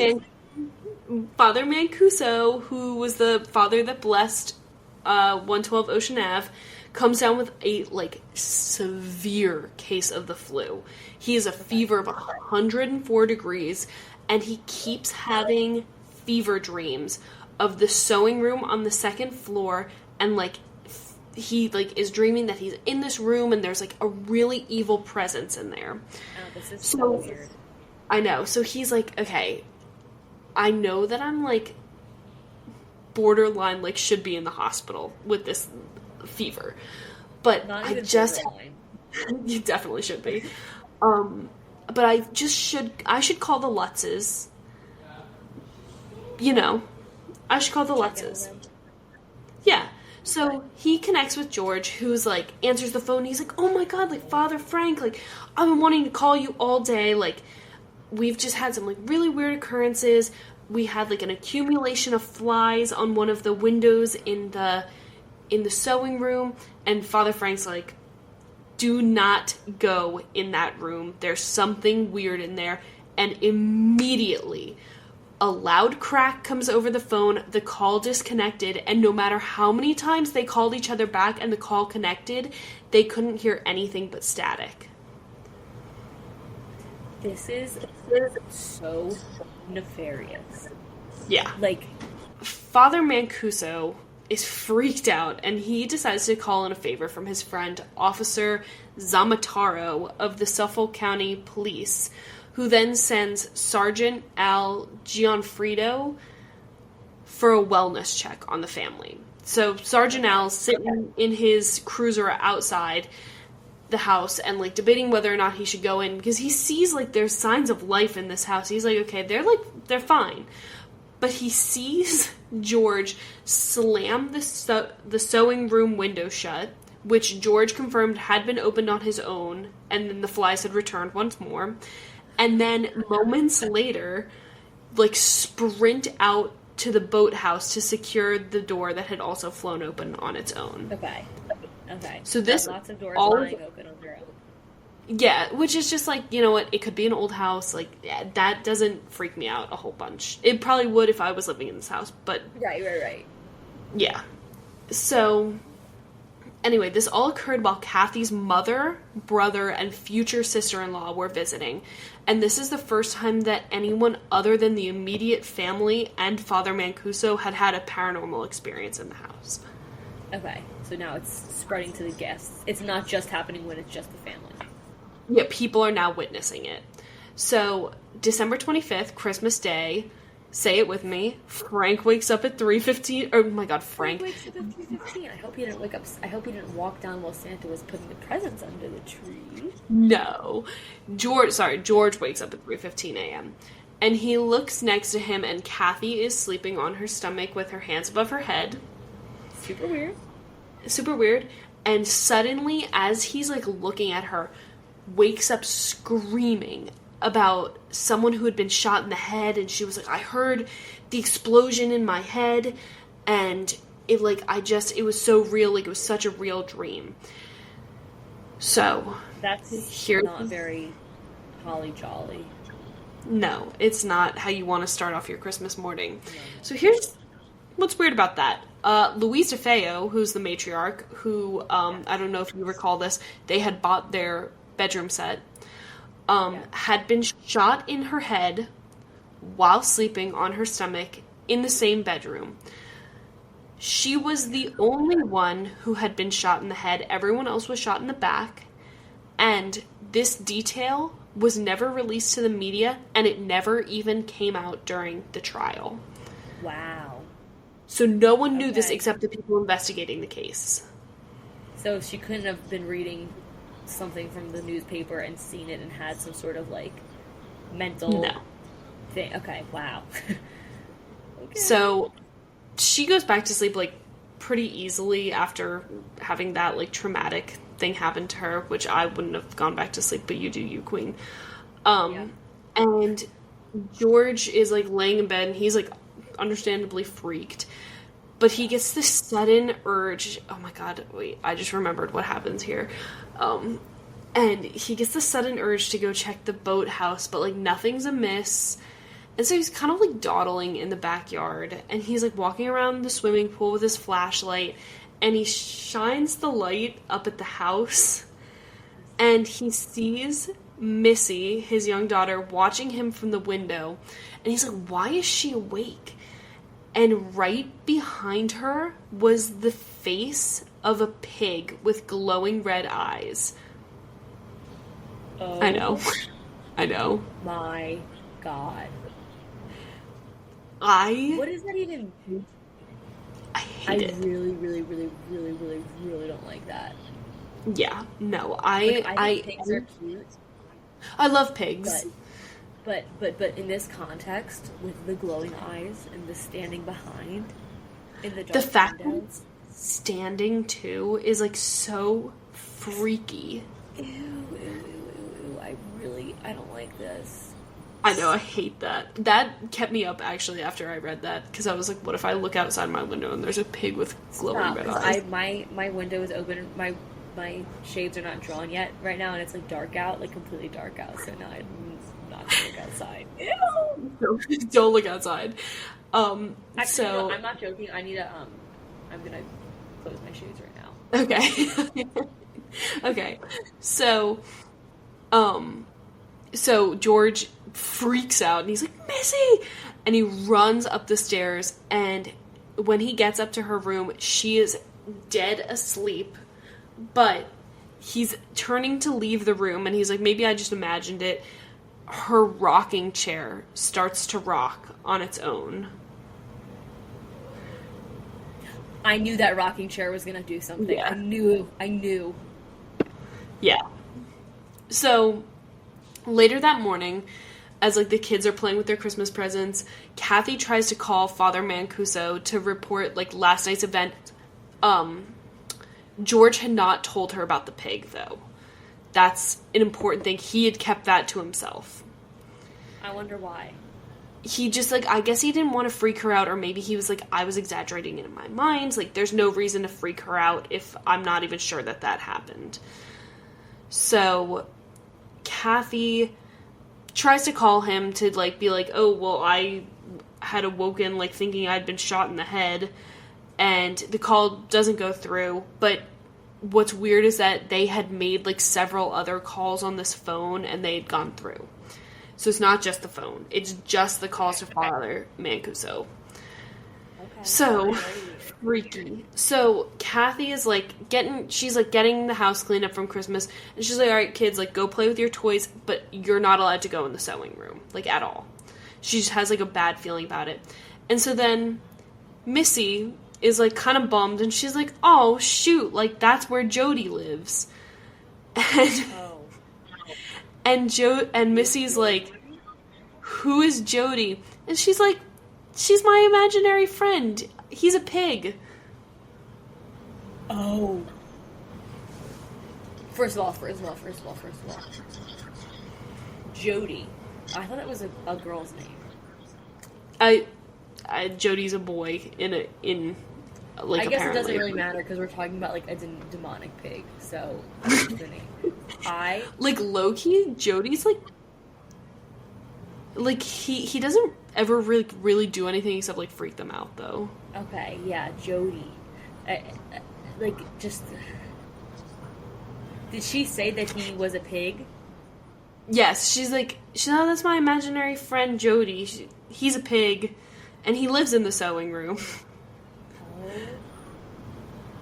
Mancuso, who was the father that blessed 112 Ocean Ave, comes down with a, like, severe case of the flu. He has a fever of 104 degrees, and he keeps having fever dreams of the sewing room on the second floor, and, like, he, like, is dreaming that he's in this room, and there's, like, a really evil presence in there. Oh, this is so weird. I know. So he's like, okay, I know that I'm, like, borderline, like, should be in the hospital with this fever, but Not I even just borderline. you definitely should be. But I should call the Lutzes. You know, I should call the Lutzes. Yeah. So he connects with George, who's like, answers the phone. He's like, oh my God, like, Father Frank, like, I've been wanting to call you all day. Like, we've just had some, like, really weird occurrences. We had, like, an accumulation of flies on one of the windows in the sewing room. And Father Frank's like, do not go in that room. There's something weird in there. And immediately, a loud crack comes over the phone, the call disconnected, and no matter how many times they called each other back and the call connected, they couldn't hear anything but static. This is so nefarious. Yeah. Like, Father Mancuso is freaked out, and he decides to call in a favor from his friend, Officer Zamataro of the Suffolk County Police, who then sends Sergeant Al Gianfrido for a wellness check on the family. So Sergeant Al's sitting in his cruiser outside the house and, like, debating whether or not he should go in, because he sees, like, there's signs of life in this house. He's like, okay, they're fine. But he sees George slam the sewing room window shut, which George confirmed had been opened on his own, and then the flies had returned once more. And then moments later, like, sprint out to the boathouse to secure the door that had also flown open on its own. okay. So this, lots of doors all lying open on their own. yeah, which is just like, you know what, it could be an old house, like, yeah, that doesn't freak me out a whole bunch. It probably would if I was living in this house, but... Right. Yeah. So, anyway, this all occurred while Kathy's mother, brother, and future sister-in-law were visiting, and this is the first time that anyone other than the immediate family and Father Mancuso had had a paranormal experience in the house. Okay, so now it's spreading to the guests. It's not just happening when it's just the family. Yeah, people are now witnessing it. So, December 25th, Christmas Day, say it with me, Frank wakes up at 3:15. Oh my God, Frank. Wakes up at 3:15. I hope he didn't wake up. I hope he didn't walk down while Santa was putting the presents under the tree. No. George wakes up at 3:15 a.m. And he looks next to him, and Kathy is sleeping on her stomach with her hands above her head. Super weird. Super weird. And suddenly, as he's, like, looking at her, wakes up screaming about someone who had been shot in the head, and she was like, I heard the explosion in my head, and it, like, it was so real, like, it was such a real dream. So, That's not very holly jolly. No, it's not how you want to start off your Christmas morning. So here's what's weird about that. Louise DeFeo, who's the matriarch, who, I don't know if you recall this, they had bought their bedroom set, had been shot in her head while sleeping on her stomach in the same bedroom. She was the only one who had been shot in the head. Everyone else was shot in the back. And this detail was never released to the media, and it never even came out during the trial. Wow. So no one knew this except the people investigating the case. So she couldn't have been reading something from the newspaper and seen it and had some sort of, like, mental thing. Okay, wow. Okay. So she goes back to sleep, like, pretty easily after having that, like, traumatic thing happen to her, which I wouldn't have gone back to sleep, but you do, you queen. And George is, like, laying in bed, and he's, like, understandably freaked. But he gets this sudden urge. Oh my god, wait, I just remembered what happens here. And he gets the sudden urge to go check the boathouse, but, like, nothing's amiss. And so he's kind of, like, dawdling in the backyard. And he's, like, walking around the swimming pool with his flashlight. And he shines the light up at the house. And he sees Missy, his young daughter, watching him from the window. And he's like, why is she awake? And right behind her was the face of a pig with glowing red eyes. Oh. I know. I know. My God. What does that even mean? I hate it. Really, really, really, really, really, really don't like that. Yeah. No, I think pigs are cute. I love pigs. But in this context, with the glowing eyes and the standing behind in the dark The fact that windows. it's standing too is, like, so freaky. Ew, I don't like this. I know, I hate that. That kept me up, actually, after I read that, because I was like, what if I look outside my window and there's a pig with glowing red eyes? My window is open, my shades are not drawn yet right now, and it's, like, dark out, like, completely dark out, so now I'm not gonna look outside. Ew! Don't look outside. Actually, So... no, I'm not joking, I need I'm gonna close my shades right now. Okay. Okay. So George freaks out and he's like, Missy! And he runs up the stairs, and when he gets up to her room, she is dead asleep, but he's turning to leave the room, and he's like, maybe I just imagined it. Her rocking chair starts to rock on its own. I knew that rocking chair was gonna do something. Yeah. I knew. Yeah. So, later that morning, as, like, the kids are playing with their Christmas presents, Kathy tries to call Father Mancuso to report, like, last night's event. George had not told her about the pig, though. That's an important thing. He had kept that to himself. I wonder why. He just, like, I guess he didn't want to freak her out, or maybe he was like, I was exaggerating it in my mind. Like, there's no reason to freak her out if I'm not even sure that happened. So, Kathy tries to call him to, like, be like, oh, well, I had awoken, like, thinking I'd been shot in the head, and the call doesn't go through, but what's weird is that they had made, like, several other calls on this phone, and they had gone through. So it's not just the phone. It's just the calls to Father Mancuso. Okay. So freaky. So Kathy is, like, getting the house cleaned up from Christmas, and she's like, all right, kids, like, go play with your toys, but you're not allowed to go in the sewing room, like, at all. She just has, like, a bad feeling about it. And so then Missy is, like, kind of bummed, and she's like, oh, shoot, like, that's where Jody lives. And Missy's like, who is Jody? And she's like, she's my imaginary friend. He's a pig. Oh. First of all. Jody. I thought that was a girl's name. Jody's a boy in like, I guess apparently. it doesn't really matter because we're talking about, like, a demonic pig, so that's the name. Like, low-key, Jody's, like, he doesn't ever really do anything except, like, freak them out, though. Okay, yeah, Jody. Like, just... Did she say that he was a pig? Yes, she's like, oh, that's my imaginary friend Jody. He's a pig, and he lives in the sewing room.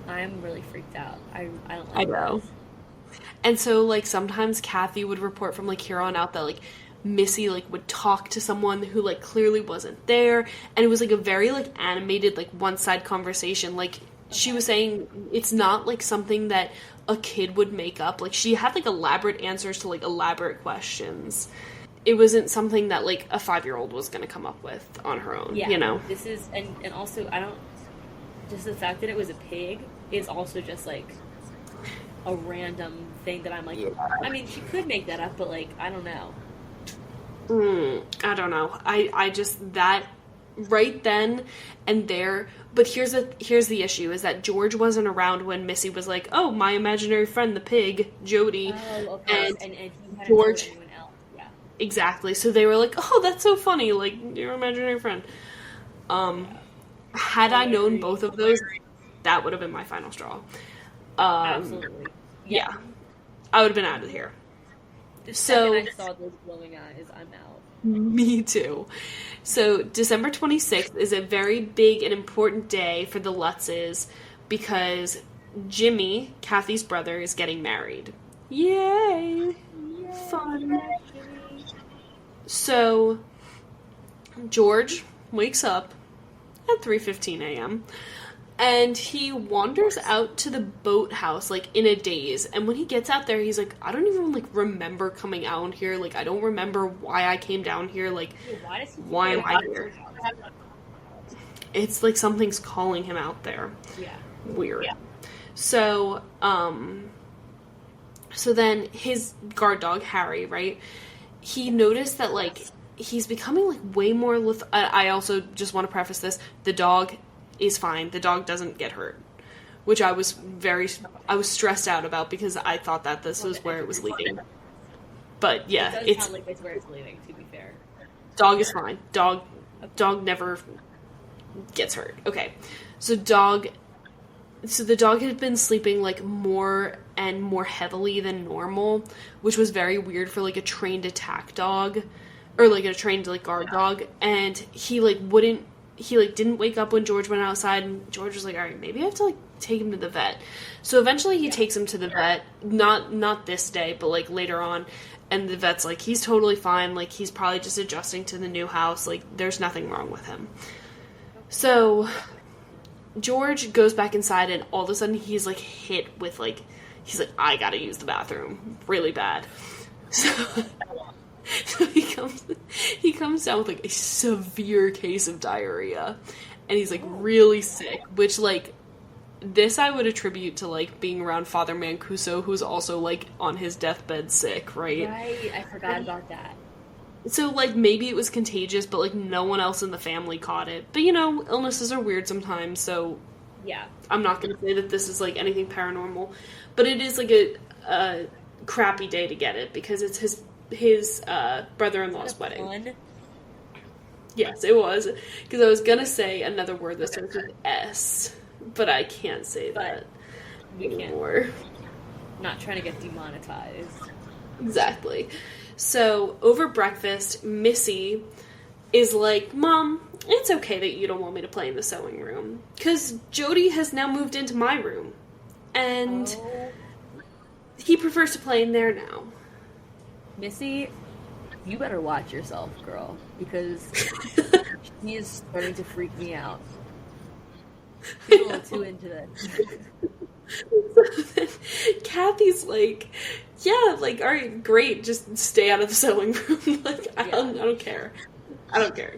I'm really freaked out. I don't like I know. this. And so, like, sometimes Kathy would report from, like, here on out that, like, Missy, like, would talk to someone who, like, clearly wasn't there, and it was, like, a very, like, animated, like, one-side conversation. Like, she was saying it's not, like, something that a kid would make up. Like, she had, like, elaborate answers to, like, elaborate questions. It wasn't something that, like, a 5-year-old was gonna come up with on her own, Yeah, you know? this is, and also, I don't, just the fact that it was a pig is also just, like, a random thing that I'm like, Yeah. I mean, she could make that up, but, like, I don't know. I don't know. I just, that right then and there. But here's the issue, is that George wasn't around when Missy was like, oh, my imaginary friend, the pig, Jody. Oh, okay. And he hadn't George, told anyone else. Yeah. exactly. So they were like, oh, that's so funny, like, your imaginary friend. Had I known both of those, that would have been my final straw. Absolutely. Yeah. I would have been out of here. The So second I saw those glowing eyes, I'm out. me too. So December 26th is a very big and important day for the Lutzes because Jimmy, Kathy's brother, is getting married. Yay! Fun. So George wakes up at 3:15 a.m. and he wanders out to the boathouse, like, in a daze. And when he gets out there, he's like, I don't even, like, remember coming out here. Like, I don't remember why I came down here. Like, why am I here? It's like something's calling him out there. Yeah. Weird. Yeah. So, so then his guard dog, Harry, right? He noticed that, like, he's becoming, like, way more I also just want to preface this. The dog is fine. The dog doesn't get hurt, which I was stressed out about because I thought that this was where it was leading. But yeah, it does sound like it's where it's leading, to be fair. Dog is fine. Dog never gets hurt. Okay. So the dog had been sleeping, like, more and more heavily than normal, which was very weird for, like, a trained attack dog or, like, a trained, like, guard dog. And he didn't wake up when George went outside, and George was like, all right, maybe I have to, like, take him to the vet. So eventually he takes him to the vet, not this day, but, like, later on, and the vet's like, he's totally fine, like, he's probably just adjusting to the new house, like, there's nothing wrong with him. So George goes back inside, and all of a sudden he's, like, hit with, like, he's like, I gotta use the bathroom really bad. So he comes down with, like, a severe case of diarrhea, and he's, like, really sick, which, like, this I would attribute to, like, being around Father Mancuso, who's also, like, on his deathbed sick, right? Right, I forgot about that. So, like, maybe it was contagious, but, like, no one else in the family caught it. But, you know, illnesses are weird sometimes, so yeah, I'm not going to say that this is, like, anything paranormal, but it is, like, a crappy day to get it, because it's his brother-in-law's wedding. Fun? Yes, it was. Because I was gonna say another word that starts with S, but I can't say that anymore. Not trying to get demonetized. Exactly. So, over breakfast, Missy is like, Mom, it's okay that you don't want me to play in the sewing room, because Jody has now moved into my room, and he prefers to play in there now. Missy, you better watch yourself, girl, because she is starting to freak me out. She's a little too into this. Kathy's like, yeah, like, all right, great, just stay out of the sewing room. Like, I don't care. I don't care.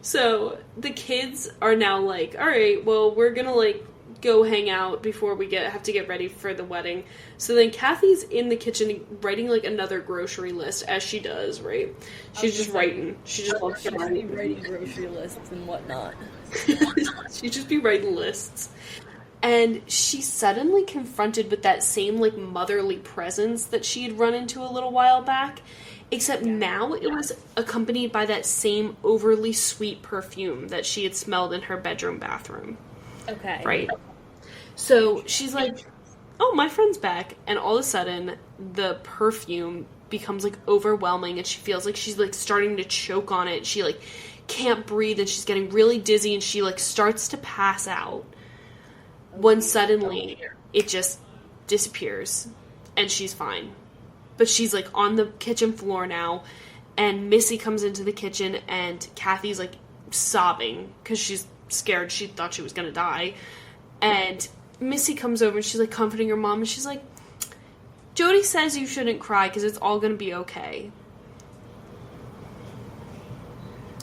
So the kids are now like, all right, well, we're gonna, like, go hang out before we have to get ready for the wedding. So then Kathy's in the kitchen writing, like, another grocery list, as she does, right? She's just writing. She just loves to writing grocery lists and whatnot. She'd just be writing lists. And she's suddenly confronted with that same, like, motherly presence that she had run into a little while back, except now it was accompanied by that same overly sweet perfume that she had smelled in her bedroom bathroom. Okay. Right? So she's like, oh, my friend's back. And all of a sudden, the perfume becomes, like, overwhelming, and she feels like she's, like, starting to choke on it. She, like, can't breathe, and she's getting really dizzy, and she, like, starts to pass out. When suddenly, it just disappears, and she's fine. But she's, like, on the kitchen floor now, and Missy comes into the kitchen, and Kathy's, like, sobbing, because she's scared. She thought she was gonna die. And Missy comes over, and she's, like, comforting her mom, and she's like, Jody says you shouldn't cry, because it's all gonna be okay.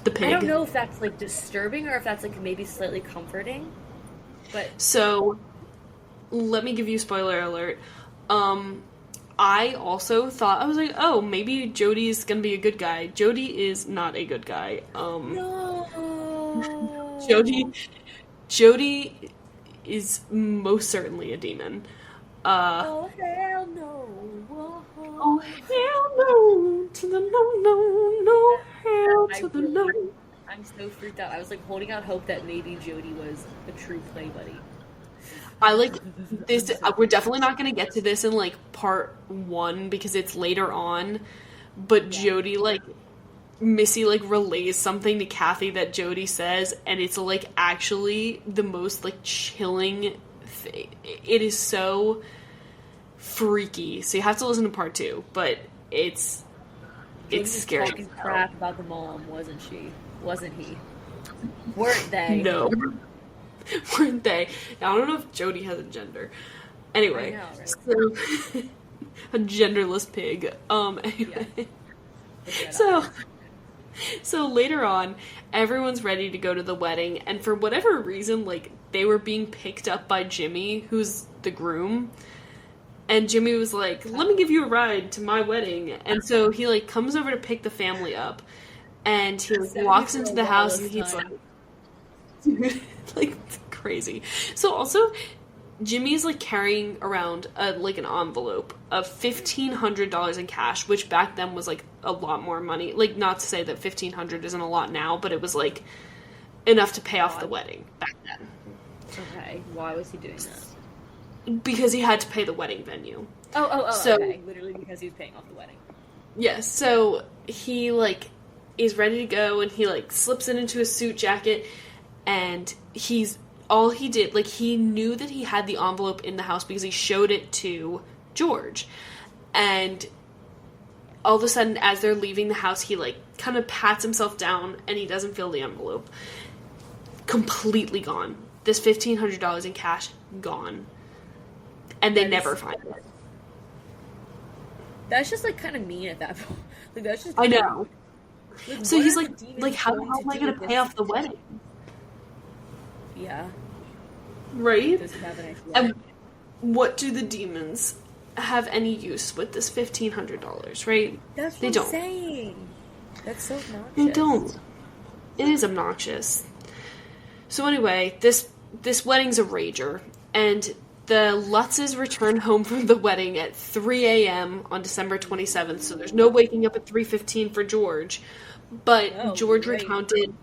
The pig. I don't know if that's, like, disturbing, or if that's, like, maybe slightly comforting. But so, let me give you spoiler alert. I also thought, I was like, oh, maybe Jody's gonna be a good guy. Jody is not a good guy. No. Jody is most certainly a demon. Oh hell no! Whoa. Oh hell no to the no hell to the no. I'm so freaked out. I was like holding out hope that maybe Jody was a true play buddy. I like this. We're definitely not going to get to this in like part 1 because it's later on. But Jody, like, Missy like relays something to Kathy that Jody says, and it's like actually the most like chilling thing. It is so freaky. So you have to listen to part 2, but it's scary. Talking crap about the mom, wasn't she? Wasn't he? Weren't they? No. Weren't they? Now, I don't know if Jody has a gender. Anyway, I know, right? So a genderless pig. Anyway. Yeah. So later on, everyone's ready to go to the wedding, and for whatever reason, like, they were being picked up by Jimmy, who's the groom. And Jimmy was like, let me give you a ride to my wedding. And so he, like, comes over to pick the family up. And he like, walks into the house, and he's like, like, it's crazy. So also, Jimmy's like carrying around like an envelope of $1,500 in cash, which back then was like a lot more money. Like, not to say that $1,500 isn't a lot now, but it was like enough to pay off the wedding back then. Okay, why was he doing that? Because he had to pay the wedding venue. Oh, so, okay. Literally because he was paying off the wedding. Yes, so he like is ready to go, and he like slips it into a suit jacket, and all he did, like, he knew that he had the envelope in the house because he showed it to George. And all of a sudden, as they're leaving the house, he, like, kind of pats himself down, and he doesn't feel the envelope. Completely gone. This $1,500 in cash, gone. And they never find it. That's just, like, kind of mean at that point. Like, that's just... I know. Like, so he's like, how the hell am I going to pay off the wedding? Yeah. Right? And what do the demons have any use with this $1,500, right? That's what they I'm don't. saying. That's so obnoxious. They don't. It is obnoxious. So anyway, this wedding's a rager, and the Lutzes return home from the wedding at 3 a.m. on December 27th, so there's no waking up at 3:15 for George. But George recounted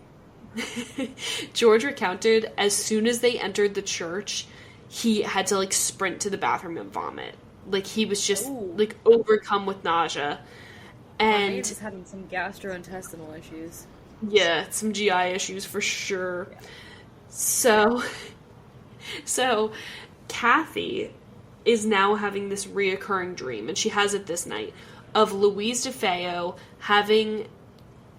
as soon as they entered the church, he had to, like, sprint to the bathroom and vomit. Like, he was just, like, overcome with nausea. And he's just having some gastrointestinal issues. Yeah, some GI issues for sure. Yeah. So Kathy is now having this reoccurring dream, and she has it this night, of Louise DeFeo having,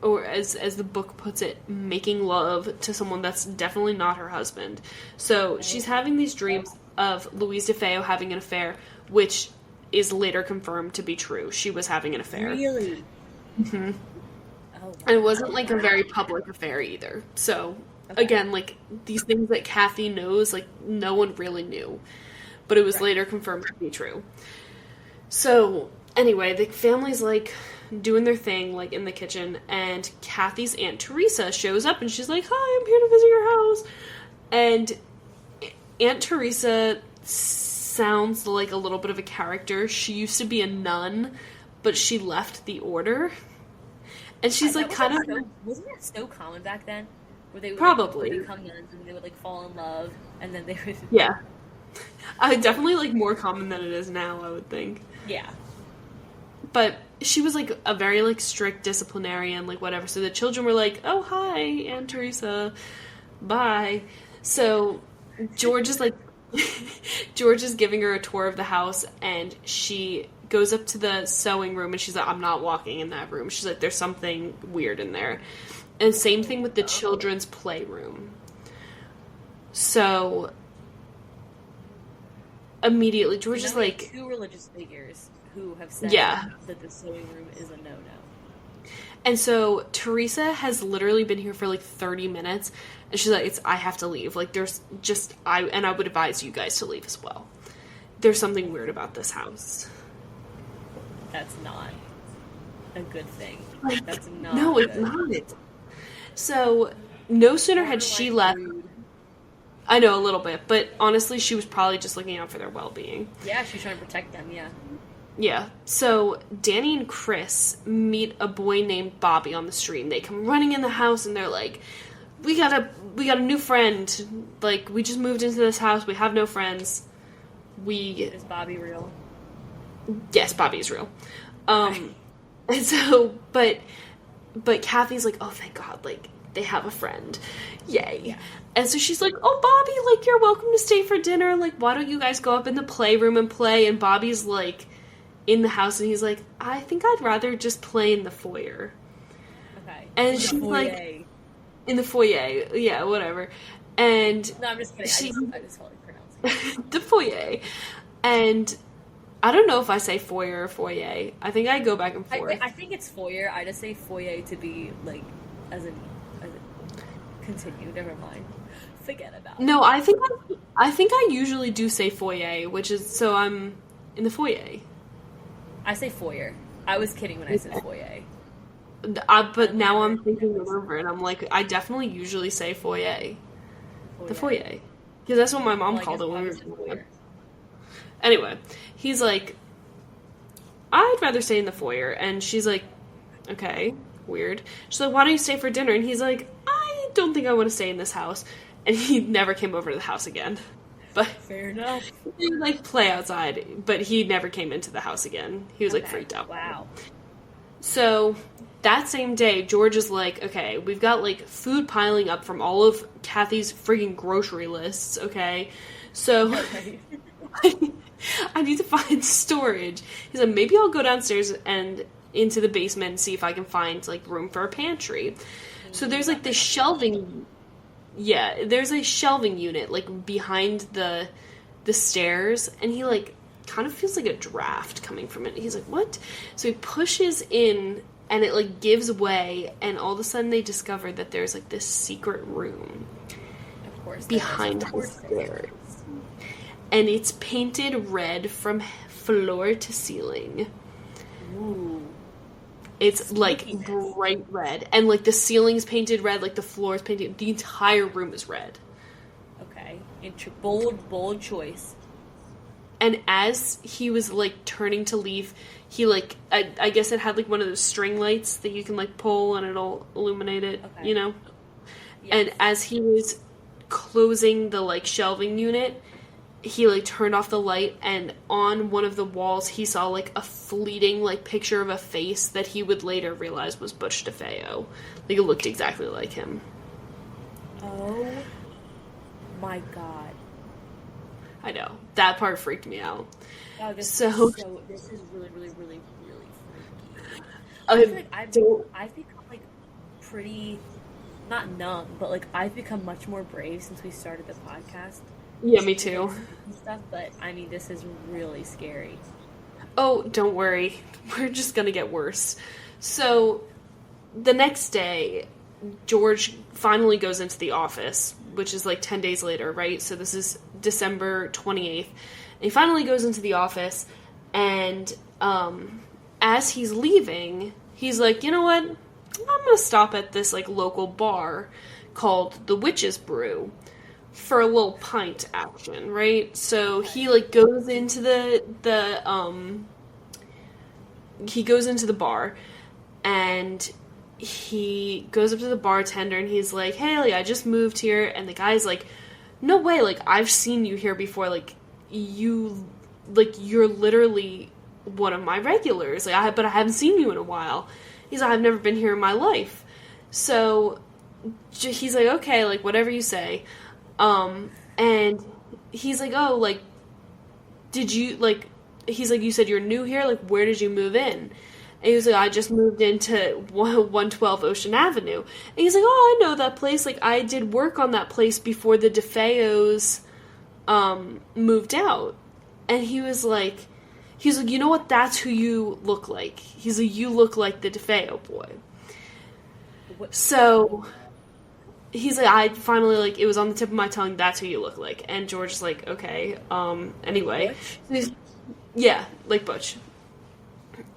or as the book puts it, making love to someone that's definitely not her husband. So she's having these dreams of Louise DeFeo having an affair, which is later confirmed to be true. She was having an affair. Really? Mm-hmm. Oh, wow. And it wasn't, like, a very public affair either. So, again, like, these things that Kathy knows, like, no one really knew. But it was later confirmed to be true. So, anyway, the family's, like, doing their thing, like, in the kitchen, and Kathy's Aunt Teresa shows up, and she's like, hi, I'm here to visit your house. And Aunt Teresa sounds like a little bit of a character. She used to be a nun, but she left the order. And she's, like, kind of... Wasn't that so common back then? Where they would, probably. Like, become nuns, and they would, like, fall in love, and then they would... Yeah. Definitely, like, more common than it is now, I would think. Yeah. But she was, like, a very, like, strict disciplinarian, like, whatever. So the children were like, oh, hi, Aunt Teresa. Bye. So George is, like... George is giving her a tour of the house, and she goes up to the sewing room, and she's like, I'm not walking in that room. She's like, there's something weird in there. And same thing with the children's playroom. So immediately George is like... Two religious figures who have said that the sewing room is a no-no. And so Teresa has literally been here for like 30 minutes, and she's like, I have to leave. Like, there's just, I would advise you guys to leave as well. There's something weird about this house. that's not a good thing. Like, That's not no, good. it's not. So, no sooner had she left... Rude. I know, a little bit, but honestly, she was probably just looking out for their well-being. Yeah, she's trying to protect them, yeah. Yeah. So, Danny and Chris meet a boy named Bobby on the street, and they come running in the house, and they're like, we got a new friend. Like, we just moved into this house, we have no friends. Is Bobby real? Yes, Bobby's real. And so, but Kathy's like, oh, thank God, like, they have a friend. Yay. Yeah. And so she's like, oh, Bobby, like, you're welcome to stay for dinner. Like, why don't you guys go up in the playroom and play? And Bobby's, like, in the house, and he's like, I think I'd rather just play in the foyer. Okay. And she's like, in the foyer. Yeah, whatever. And no, I'm just kidding. I just felt like pronouncing it. the foyer. And I don't know if I say foyer or foyer. I think I go back and forth. I think it's foyer. I just say foyer to be, like, as in continue. Never mind. Forget about it. No, I think I usually do say foyer, which is, so I'm in the foyer. I say foyer. I was kidding when I said foyer. But now I'm thinking it over, and I'm like, I definitely usually say foyer. The foyer. Because that's what my mom called it when we were together. Anyway, he's like, I'd rather stay in the foyer. And she's like, okay, weird. She's like, why don't you stay for dinner? And he's like, I don't think I want to stay in this house. And he never came over to the house again. But fair enough. He would, like, play outside, but he never came into the house again. He was, like, freaked out. Wow. So, that same day, George is like, okay, we've got, like, food piling up from all of Kathy's friggin' grocery lists, okay? So, Okay. I need to find storage. He's like, maybe I'll go downstairs and into the basement and see if I can find, like, room for a pantry. So there's, like, this shelving... Yeah, there's a shelving unit, like, behind the stairs, and he, like, kind of feels like a draft coming from it. He's like, what? So he pushes in, and it, like, gives way, and all of a sudden they discover that there's, like, this secret room Of course. behind the stairs. And it's painted red from floor to ceiling. Ooh. It's, like, bright red. And, like, the ceiling's painted red, like, the floor's painted... The entire room is red. Okay. Bold choice. And as he was, like, turning to leave, he, like... I guess it had, like, one of those string lights that you can, like, pull and it'll illuminate it, you know? Yes. And as he was closing the, like, shelving unit... He, like, turned off the light, and on one of the walls, he saw, like, a fleeting, like, picture of a face that he would later realize was Butch DeFeo. Like, it looked exactly like him. Oh, my God. I know. That part freaked me out. Oh, this is really, really, really, really freaky. I feel like I've become, like, pretty, not numb, but, like, I've become much more brave since we started the podcast. Yeah, me too. Stuff, but I mean, this is really scary. Oh, don't worry. We're just gonna get worse. So, the next day, George finally goes into the office, which is like 10 days later, right? So this is December 28th. And he finally goes into the office, and as he's leaving, he's like, you know what? I'm gonna stop at this, like, local bar called the Witch's Brew for a little pint action, right? So he, like, goes into he goes into the bar, and he goes up to the bartender, and he's like, hey, like, I just moved here, and the guy's like, no way, like, I've seen you here before, like, you're literally one of my regulars, like, but I haven't seen you in a while. He's like, I've never been here in my life. So he's like, okay, like, whatever you say. And he's like, oh, like, did you, like, he's like, you said you're new here? Like, where did you move in? And he was like, I just moved into 112 Ocean Avenue. And he's like, oh, I know that place. Like, I did work on that place before the DeFeos, moved out. And he was like, you know what? That's who you look like. He's like, you look like the DeFeo boy. So he's like, I finally, like, it was on the tip of my tongue, that's who you look like. And George is like, okay, anyway. Yeah, like Butch.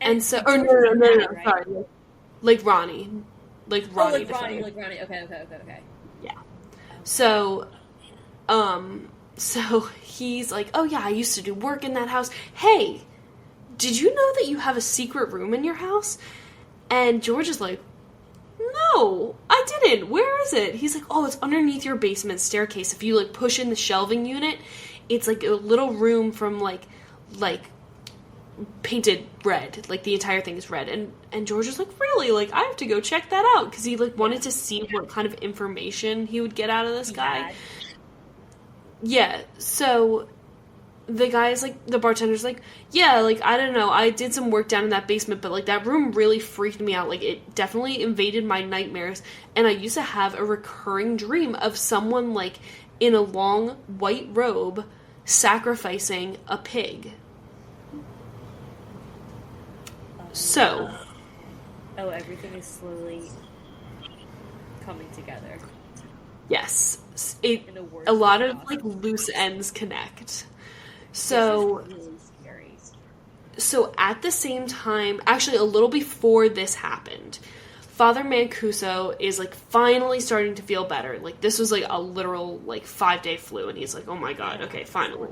And so, or no, right? sorry, like Ronnie, like Ronnie. Like Ronnie. Okay. Yeah. So, so he's like, oh yeah, I used to do work in that house. Hey, did you know that you have a secret room in your house? And George is like, no, I didn't. Where is it? He's like, oh, it's underneath your basement staircase. If you like push in the shelving unit, it's like a little room from like painted red. Like the entire thing is red. And George is like, really? Like, I have to go check that out, because he like wanted to see what kind of information he would get out of this guy. Yeah, so the guy's like, the bartender's like, yeah, like, I don't know, I did some work down in that basement, but like that room really freaked me out. Like, it definitely invaded my nightmares, and I used to have a recurring dream of someone like in a long white robe sacrificing a pig. So, everything is slowly coming together. Yes, a lot of like loose ends connect. So, this is really scary. So at the same time, actually a little before this happened, Father Mancuso is like finally starting to feel better. Like this was like a literal like 5-day flu, and he's like, oh my god, okay, finally.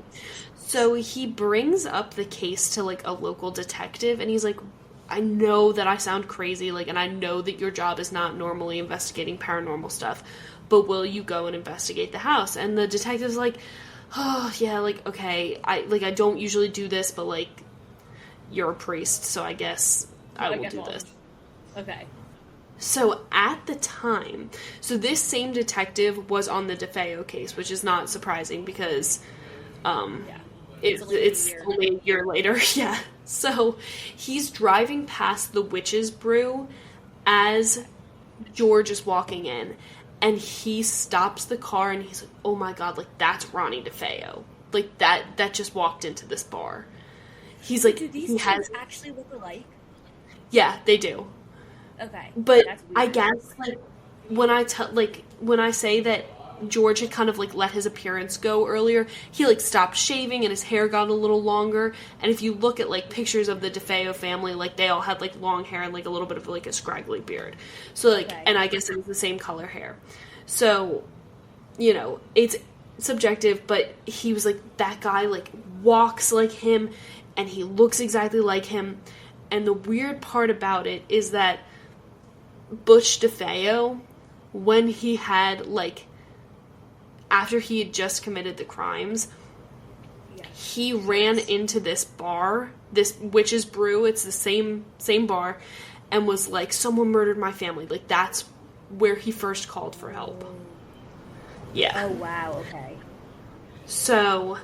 So he brings up the case to like a local detective, and he's like, I know that I sound crazy, like, and I know that your job is not normally investigating paranormal stuff, but will you go and investigate the house? And the detective's like, oh yeah, like, okay, I don't usually do this, but like, you're a priest, so I guess I will do this. Okay. So at the time, so this same detective was on the DeFeo case, which is not surprising because it's only a year later. Yeah. So he's driving past the Witch's Brew as George is walking in, and he stops the car and he's like, oh my god, like that's Ronnie DeFeo. Like that just walked into this bar. He's like, do these things actually look alike? Yeah, they do. Okay. But I guess, like, when I say that George had kind of, like, let his appearance go earlier, he, like, stopped shaving and his hair got a little longer. And if you look at, like, pictures of the DeFeo family, like, they all had, like, long hair and, like, a little bit of, like, a scraggly beard. So, like, and I guess it was the same color hair. So, you know, it's subjective, but he was, like, that guy, like, walks like him and he looks exactly like him. And the weird part about it is that Butch DeFeo, when he had, like, after he had just committed the crimes, he ran into this bar, this Witch's Brew, it's the same bar, and was like, someone murdered my family. Like, that's where he first called for help. Yeah. Oh, wow, okay. So,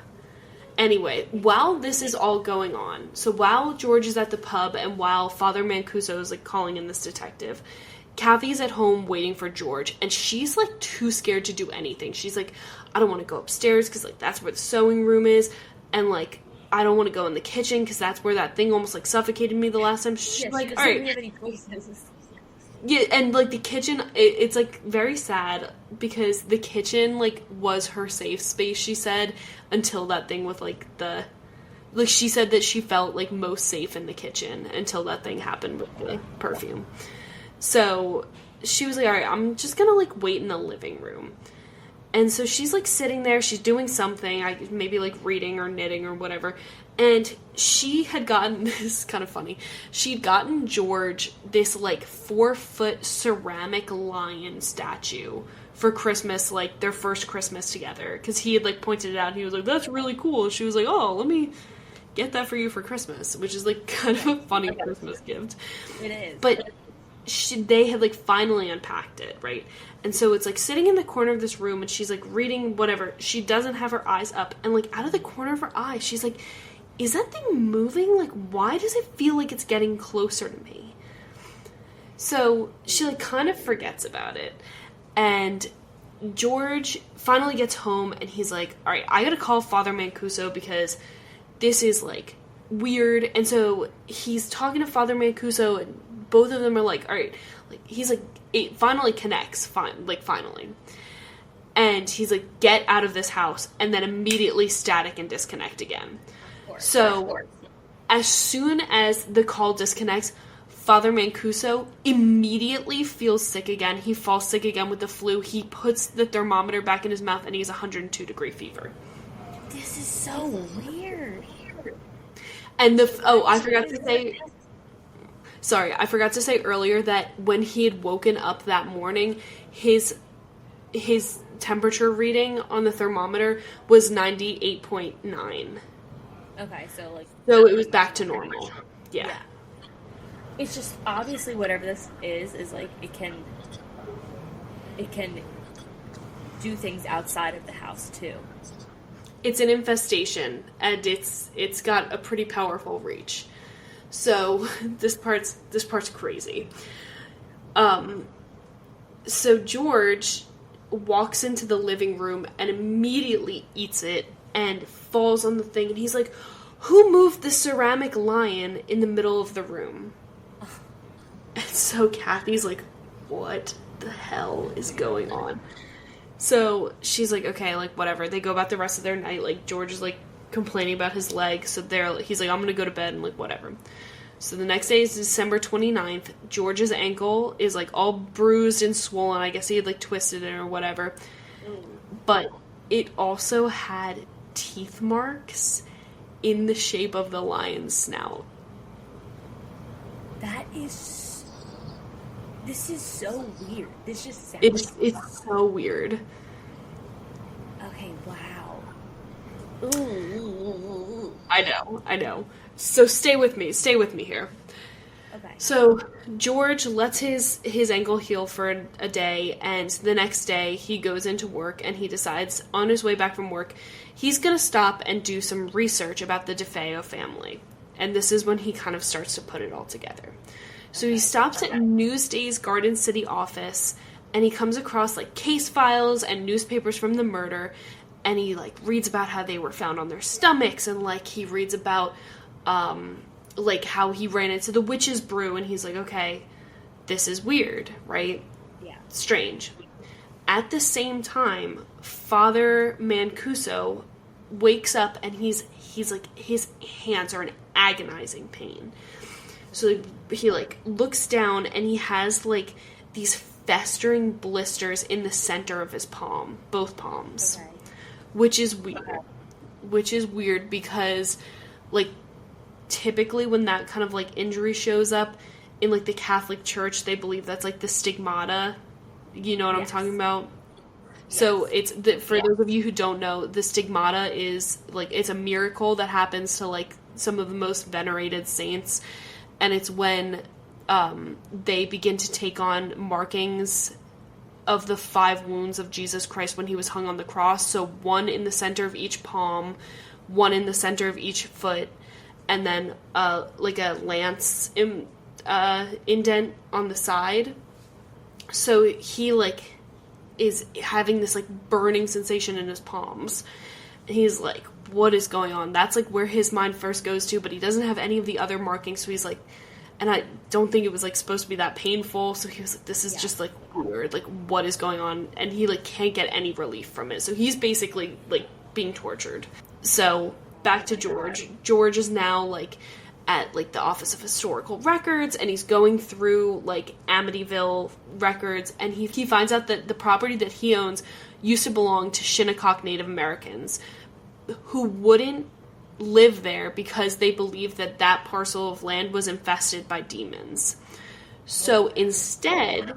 anyway, while this is all going on, so while George is at the pub and while Father Mancuso is, like, calling in this detective, Kathy's at home waiting for George, and she's, like, too scared to do anything. She's like, I don't want to go upstairs because, like, that's where the sewing room is, and, like, I don't want to go in the kitchen because that's where that thing almost, like, suffocated me the last time. She's like, all right. Have any choices. Yeah, and, like, the kitchen, it's, like, very sad because the kitchen, like, was her safe space, she said, until that thing with, like, like, she said that she felt, like, most safe in the kitchen until that thing happened with the perfume. So she was like, all right, I'm just gonna, like, wait in the living room. And so she's, like, sitting there, she's doing something, maybe, like, reading or knitting or whatever, and she had gotten, this is kind of funny, she'd gotten George this, like, 4-foot ceramic lion statue for Christmas, like, their first Christmas together, because he had, like, pointed it out, and he was like, that's really cool, and she was like, oh, let me get that for you for Christmas, which is, like, kind of a funny Christmas gift. It is. But they had, like, finally unpacked it, right? And so it's, like, sitting in the corner of this room, and she's, like, reading whatever. She doesn't have her eyes up, and, like, out of the corner of her eye, she's like, is that thing moving? Like, why does it feel like it's getting closer to me? So she, like, kind of forgets about it. And George finally gets home, and he's like, all right, I gotta call Father Mancuso because this is, like, weird. And so he's talking to Father Mancuso, and both of them are like, all right, like, he's like, it finally connects, finally. And he's like, get out of this house, and then immediately static and disconnect again. So, as soon as the call disconnects, Father Mancuso immediately feels sick again. He falls sick again with the flu. He puts the thermometer back in his mouth, and he has 102-degree fever. This is so weird. And I forgot to say... Sorry, I forgot to say earlier that when he had woken up that morning, his temperature reading on the thermometer was 98.9. Okay, so it was back to normal. Yeah. It's just, obviously, whatever this is like, it can do things outside of the house, too. It's an infestation, and it's got a pretty powerful reach. So this part's crazy. So George walks into the living room and immediately eats it and falls on the thing, and he's like, "Who moved the ceramic lion in the middle of the room?" And so Kathy's like, "What the hell is going on?" So she's like, "Okay, like, whatever." They go about the rest of their night. Like, George is like complaining about his leg, so he's like, "I'm gonna go to bed," and like, whatever. So the next day is December 29th. George's ankle is like all bruised and swollen. I guess he had like twisted it or whatever. But it also had teeth marks in the shape of the lion's snout. This is so weird. This just sounds... It's so weird. Okay, wow. I know. So stay with me here. Okay. So George lets his ankle heal for a day, and the next day he goes into work, and he decides on his way back from work he's going to stop and do some research about the DeFeo family. And this is when he kind of starts to put it all together. So he stops at Newsday's Garden City office, and he comes across like case files and newspapers from the murder, and he like reads about how they were found on their stomachs, and like he reads about like how he ran into the witch's brew, and he's like, okay, this is weird, right? Yeah. Strange. At the same time, Father Mancuso wakes up, and he's like, his hands are in agonizing pain. So he like looks down, and he has like these festering blisters in the center of his palm, both palms. Okay. Which is weird because like typically when that kind of like injury shows up in like the Catholic Church, they believe that's like the stigmata. You know what I'm talking about? Yes. So it's for those of you who don't know, the stigmata is like, it's a miracle that happens to like some of the most venerated saints, and it's when they begin to take on markings of the 5 wounds of Jesus Christ when he was hung on the cross. So 1 in the center of each palm, 1 in the center of each foot, and then like a lance indent on the side. So he like is having this like burning sensation in his palms. And he's like, what is going on? That's like where his mind first goes to, but he doesn't have any of the other markings, so he's like, and I don't think it was like supposed to be that painful, so he was like, this is just like weird, like what is going on? And he like can't get any relief from it, so he's basically like being tortured. So back to George. George is now like at like the Office of Historical Records, and he's going through like Amityville records, and he finds out that the property that he owns used to belong to Shinnecock Native Americans who wouldn't live there because they believed that that parcel of land was infested by demons. So instead,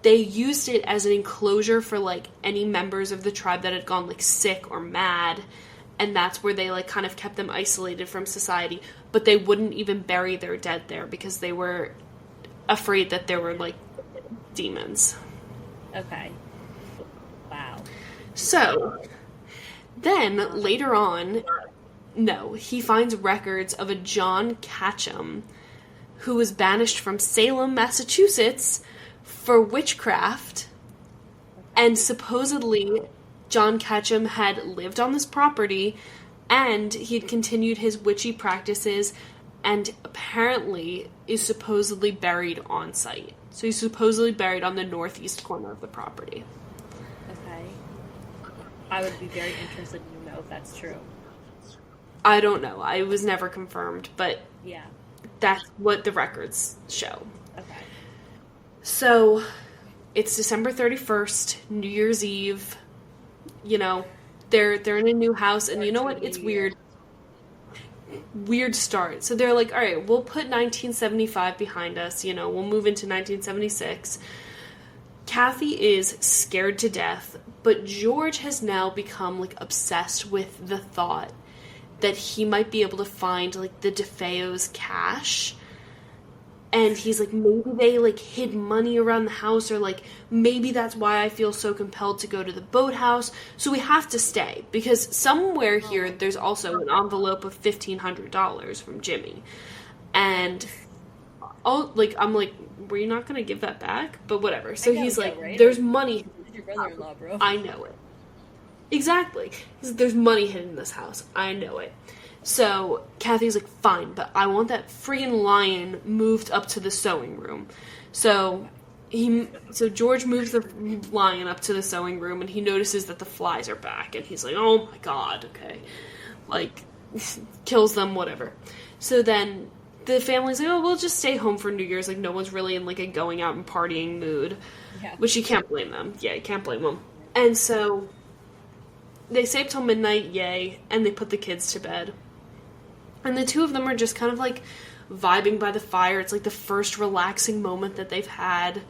they used it as an enclosure for like any members of the tribe that had gone like sick or mad, and that's where they like kind of kept them isolated from society, but they wouldn't even bury their dead there because they were afraid that there were like demons. Okay. Wow. So then later on, he finds records of a John Catcham who was banished from Salem, Massachusetts for witchcraft, and supposedly John Catcham had lived on this property, and he had continued his witchy practices, and apparently is supposedly buried on site. So he's supposedly buried on the northeast corner of the property. Okay. I would be very interested to know if that's true. I don't know. I was never confirmed, but Yeah. that's what the records show. Okay. So, it's December 31st, New Year's Eve. You know, they're in a new house, and you know what? It's weird. Weird start. So they're like, all right, we'll put 1975 behind us. You know, we'll move into 1976. Kathy is scared to death, but George has now become, like, obsessed with the thought that he might be able to find, like, the DeFeo's cash. And he's like, maybe they, like, hid money around the house, or, like, maybe that's why I feel so compelled to go to the boathouse. So we have to stay, because somewhere here there's also an envelope of $1,500 from Jimmy. And, I'm like, were you not going to give that back? But whatever. So he's like, right? there's money. Your brother-in-law, bro. I know it. Exactly. He's like, there's money hidden in this house. I know it. So Kathy's like, fine, but I want that friggin' lion moved up to the sewing room. So George moves the lion up to the sewing room, and he notices that the flies are back, and he's like, oh my god, okay. Like, kills them, whatever. So then the family's like, oh, we'll just stay home for New Year's. Like, no one's really in, like, a going out and partying mood. Yeah. Which you can't blame them. Yeah, you can't blame them. And so they stay up till midnight, yay, and they put the kids to bed. And the two of them are just kind of, like, vibing by the fire. It's, like, the first relaxing moment that they've had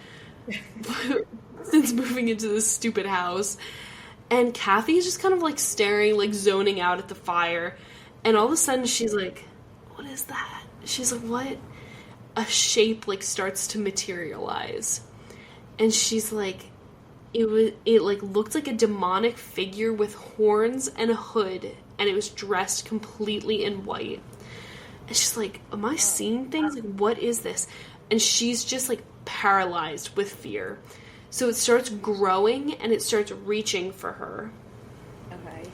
since moving into this stupid house. And Kathy's just kind of, like, staring, like, zoning out at the fire. And all of a sudden she's like, what is that? She's like, what? A shape, like, starts to materialize. And she's like, it looked like a demonic figure with horns and a hood, and it was dressed completely in white. And she's like, am I seeing things? Like, what is this? And she's just, like, paralyzed with fear. So it starts growing, and it starts reaching for her. Okay.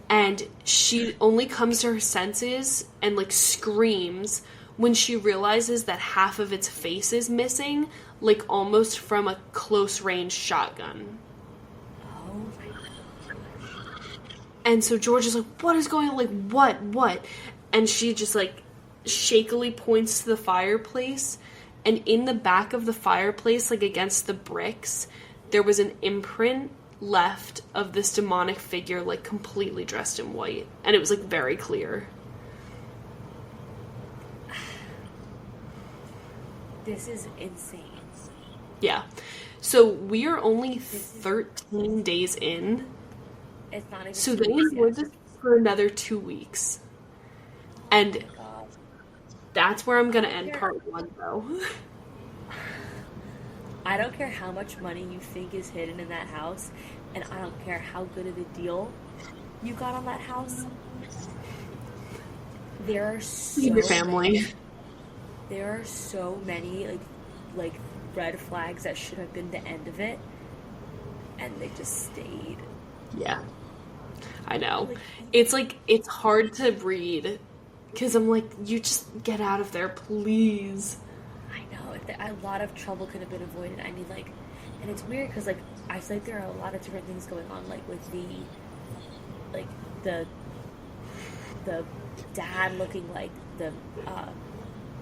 And she only comes to her senses and, like, screams when she realizes that half of its face is missing, like, almost from a close-range shotgun. Oh my god. And so George is like, what is going on? Like, what? And she just, like, shakily points to the fireplace, and in the back of the fireplace, like, against the bricks, there was an imprint left of this demonic figure, like, completely dressed in white. And it was, like, very clear. This is insane. Yeah. So we are only 13 days in. It's not even So 2 they weeks endured yet. this for another 2 weeks. And God. that's where I'm going to end part 1, though. I don't care how much money you think is hidden in that house, and I don't care how good of a deal you got on that house. There are Your family. There are so many like red flags that should have been the end of it, and they just stayed. Yeah. I know. It's like, it's hard to read, because I'm like, you just get out of there, please. I know. A lot of trouble could have been avoided. I mean, like, and it's weird because, like, I feel like there are a lot of different things going on, like, with the dad looking like the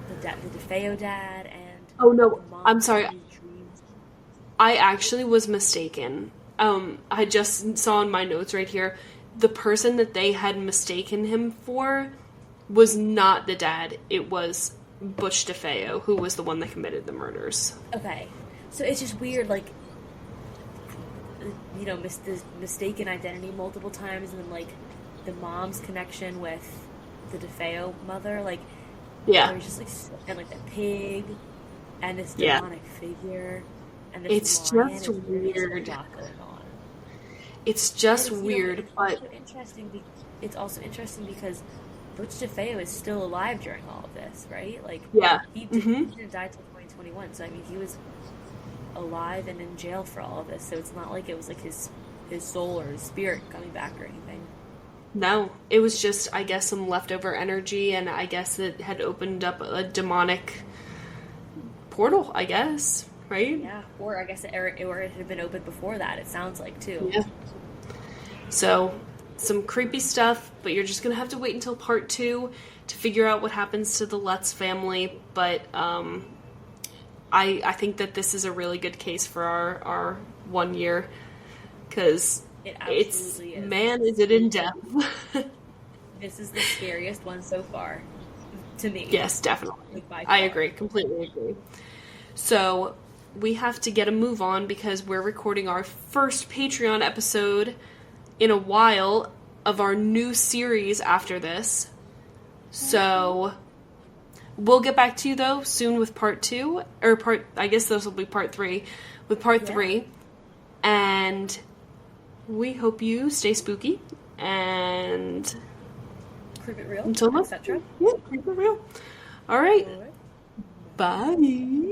DeFeo dad, and Oh, no, the mom I'm sorry. having dreams. I actually was mistaken. I just saw in my notes right here, the person that they had mistaken him for was not the dad. It was Butch DeFeo, who was the one that committed the murders. Okay, so it's just weird, like, you know, this mistaken identity multiple times, and then, like, the mom's connection with the DeFeo mother, like, Yeah. there's just, like, and, like, the pig, and this Yeah. demonic figure, and this It's lion, just and there's weird. a lot going on. It's just And, you know, weird, it's but also interesting. It's also interesting because Butch DeFeo is still alive during all of this, right? Like, yeah. he Mhm. didn't die till 2021, so I mean, he was alive and in jail for all of this. So it's not like it was like his soul or his spirit coming back or anything. No, it was just, I guess, some leftover energy, and I guess it had opened up a demonic portal, I guess, right? Yeah, or I guess it had been opened before that. It sounds like too. Yeah. So some creepy stuff, but you're just gonna have to wait until part 2 to figure out what happens to the Lutz family. But I think that this is a really good case for our 1 year, because it's absolutely is. Man, is it in depth. This is the scariest one so far, to me. Yes, definitely. Like, by I far. agree, completely agree. So we have to get a move on because we're recording our first Patreon episode in a while of our new series after this. So we'll get back to you though soon with part 2, or I guess this will be part 3, with part 3. And we hope you stay spooky and Keep it real, until etc. Yeah, keep it real. All right. Bye.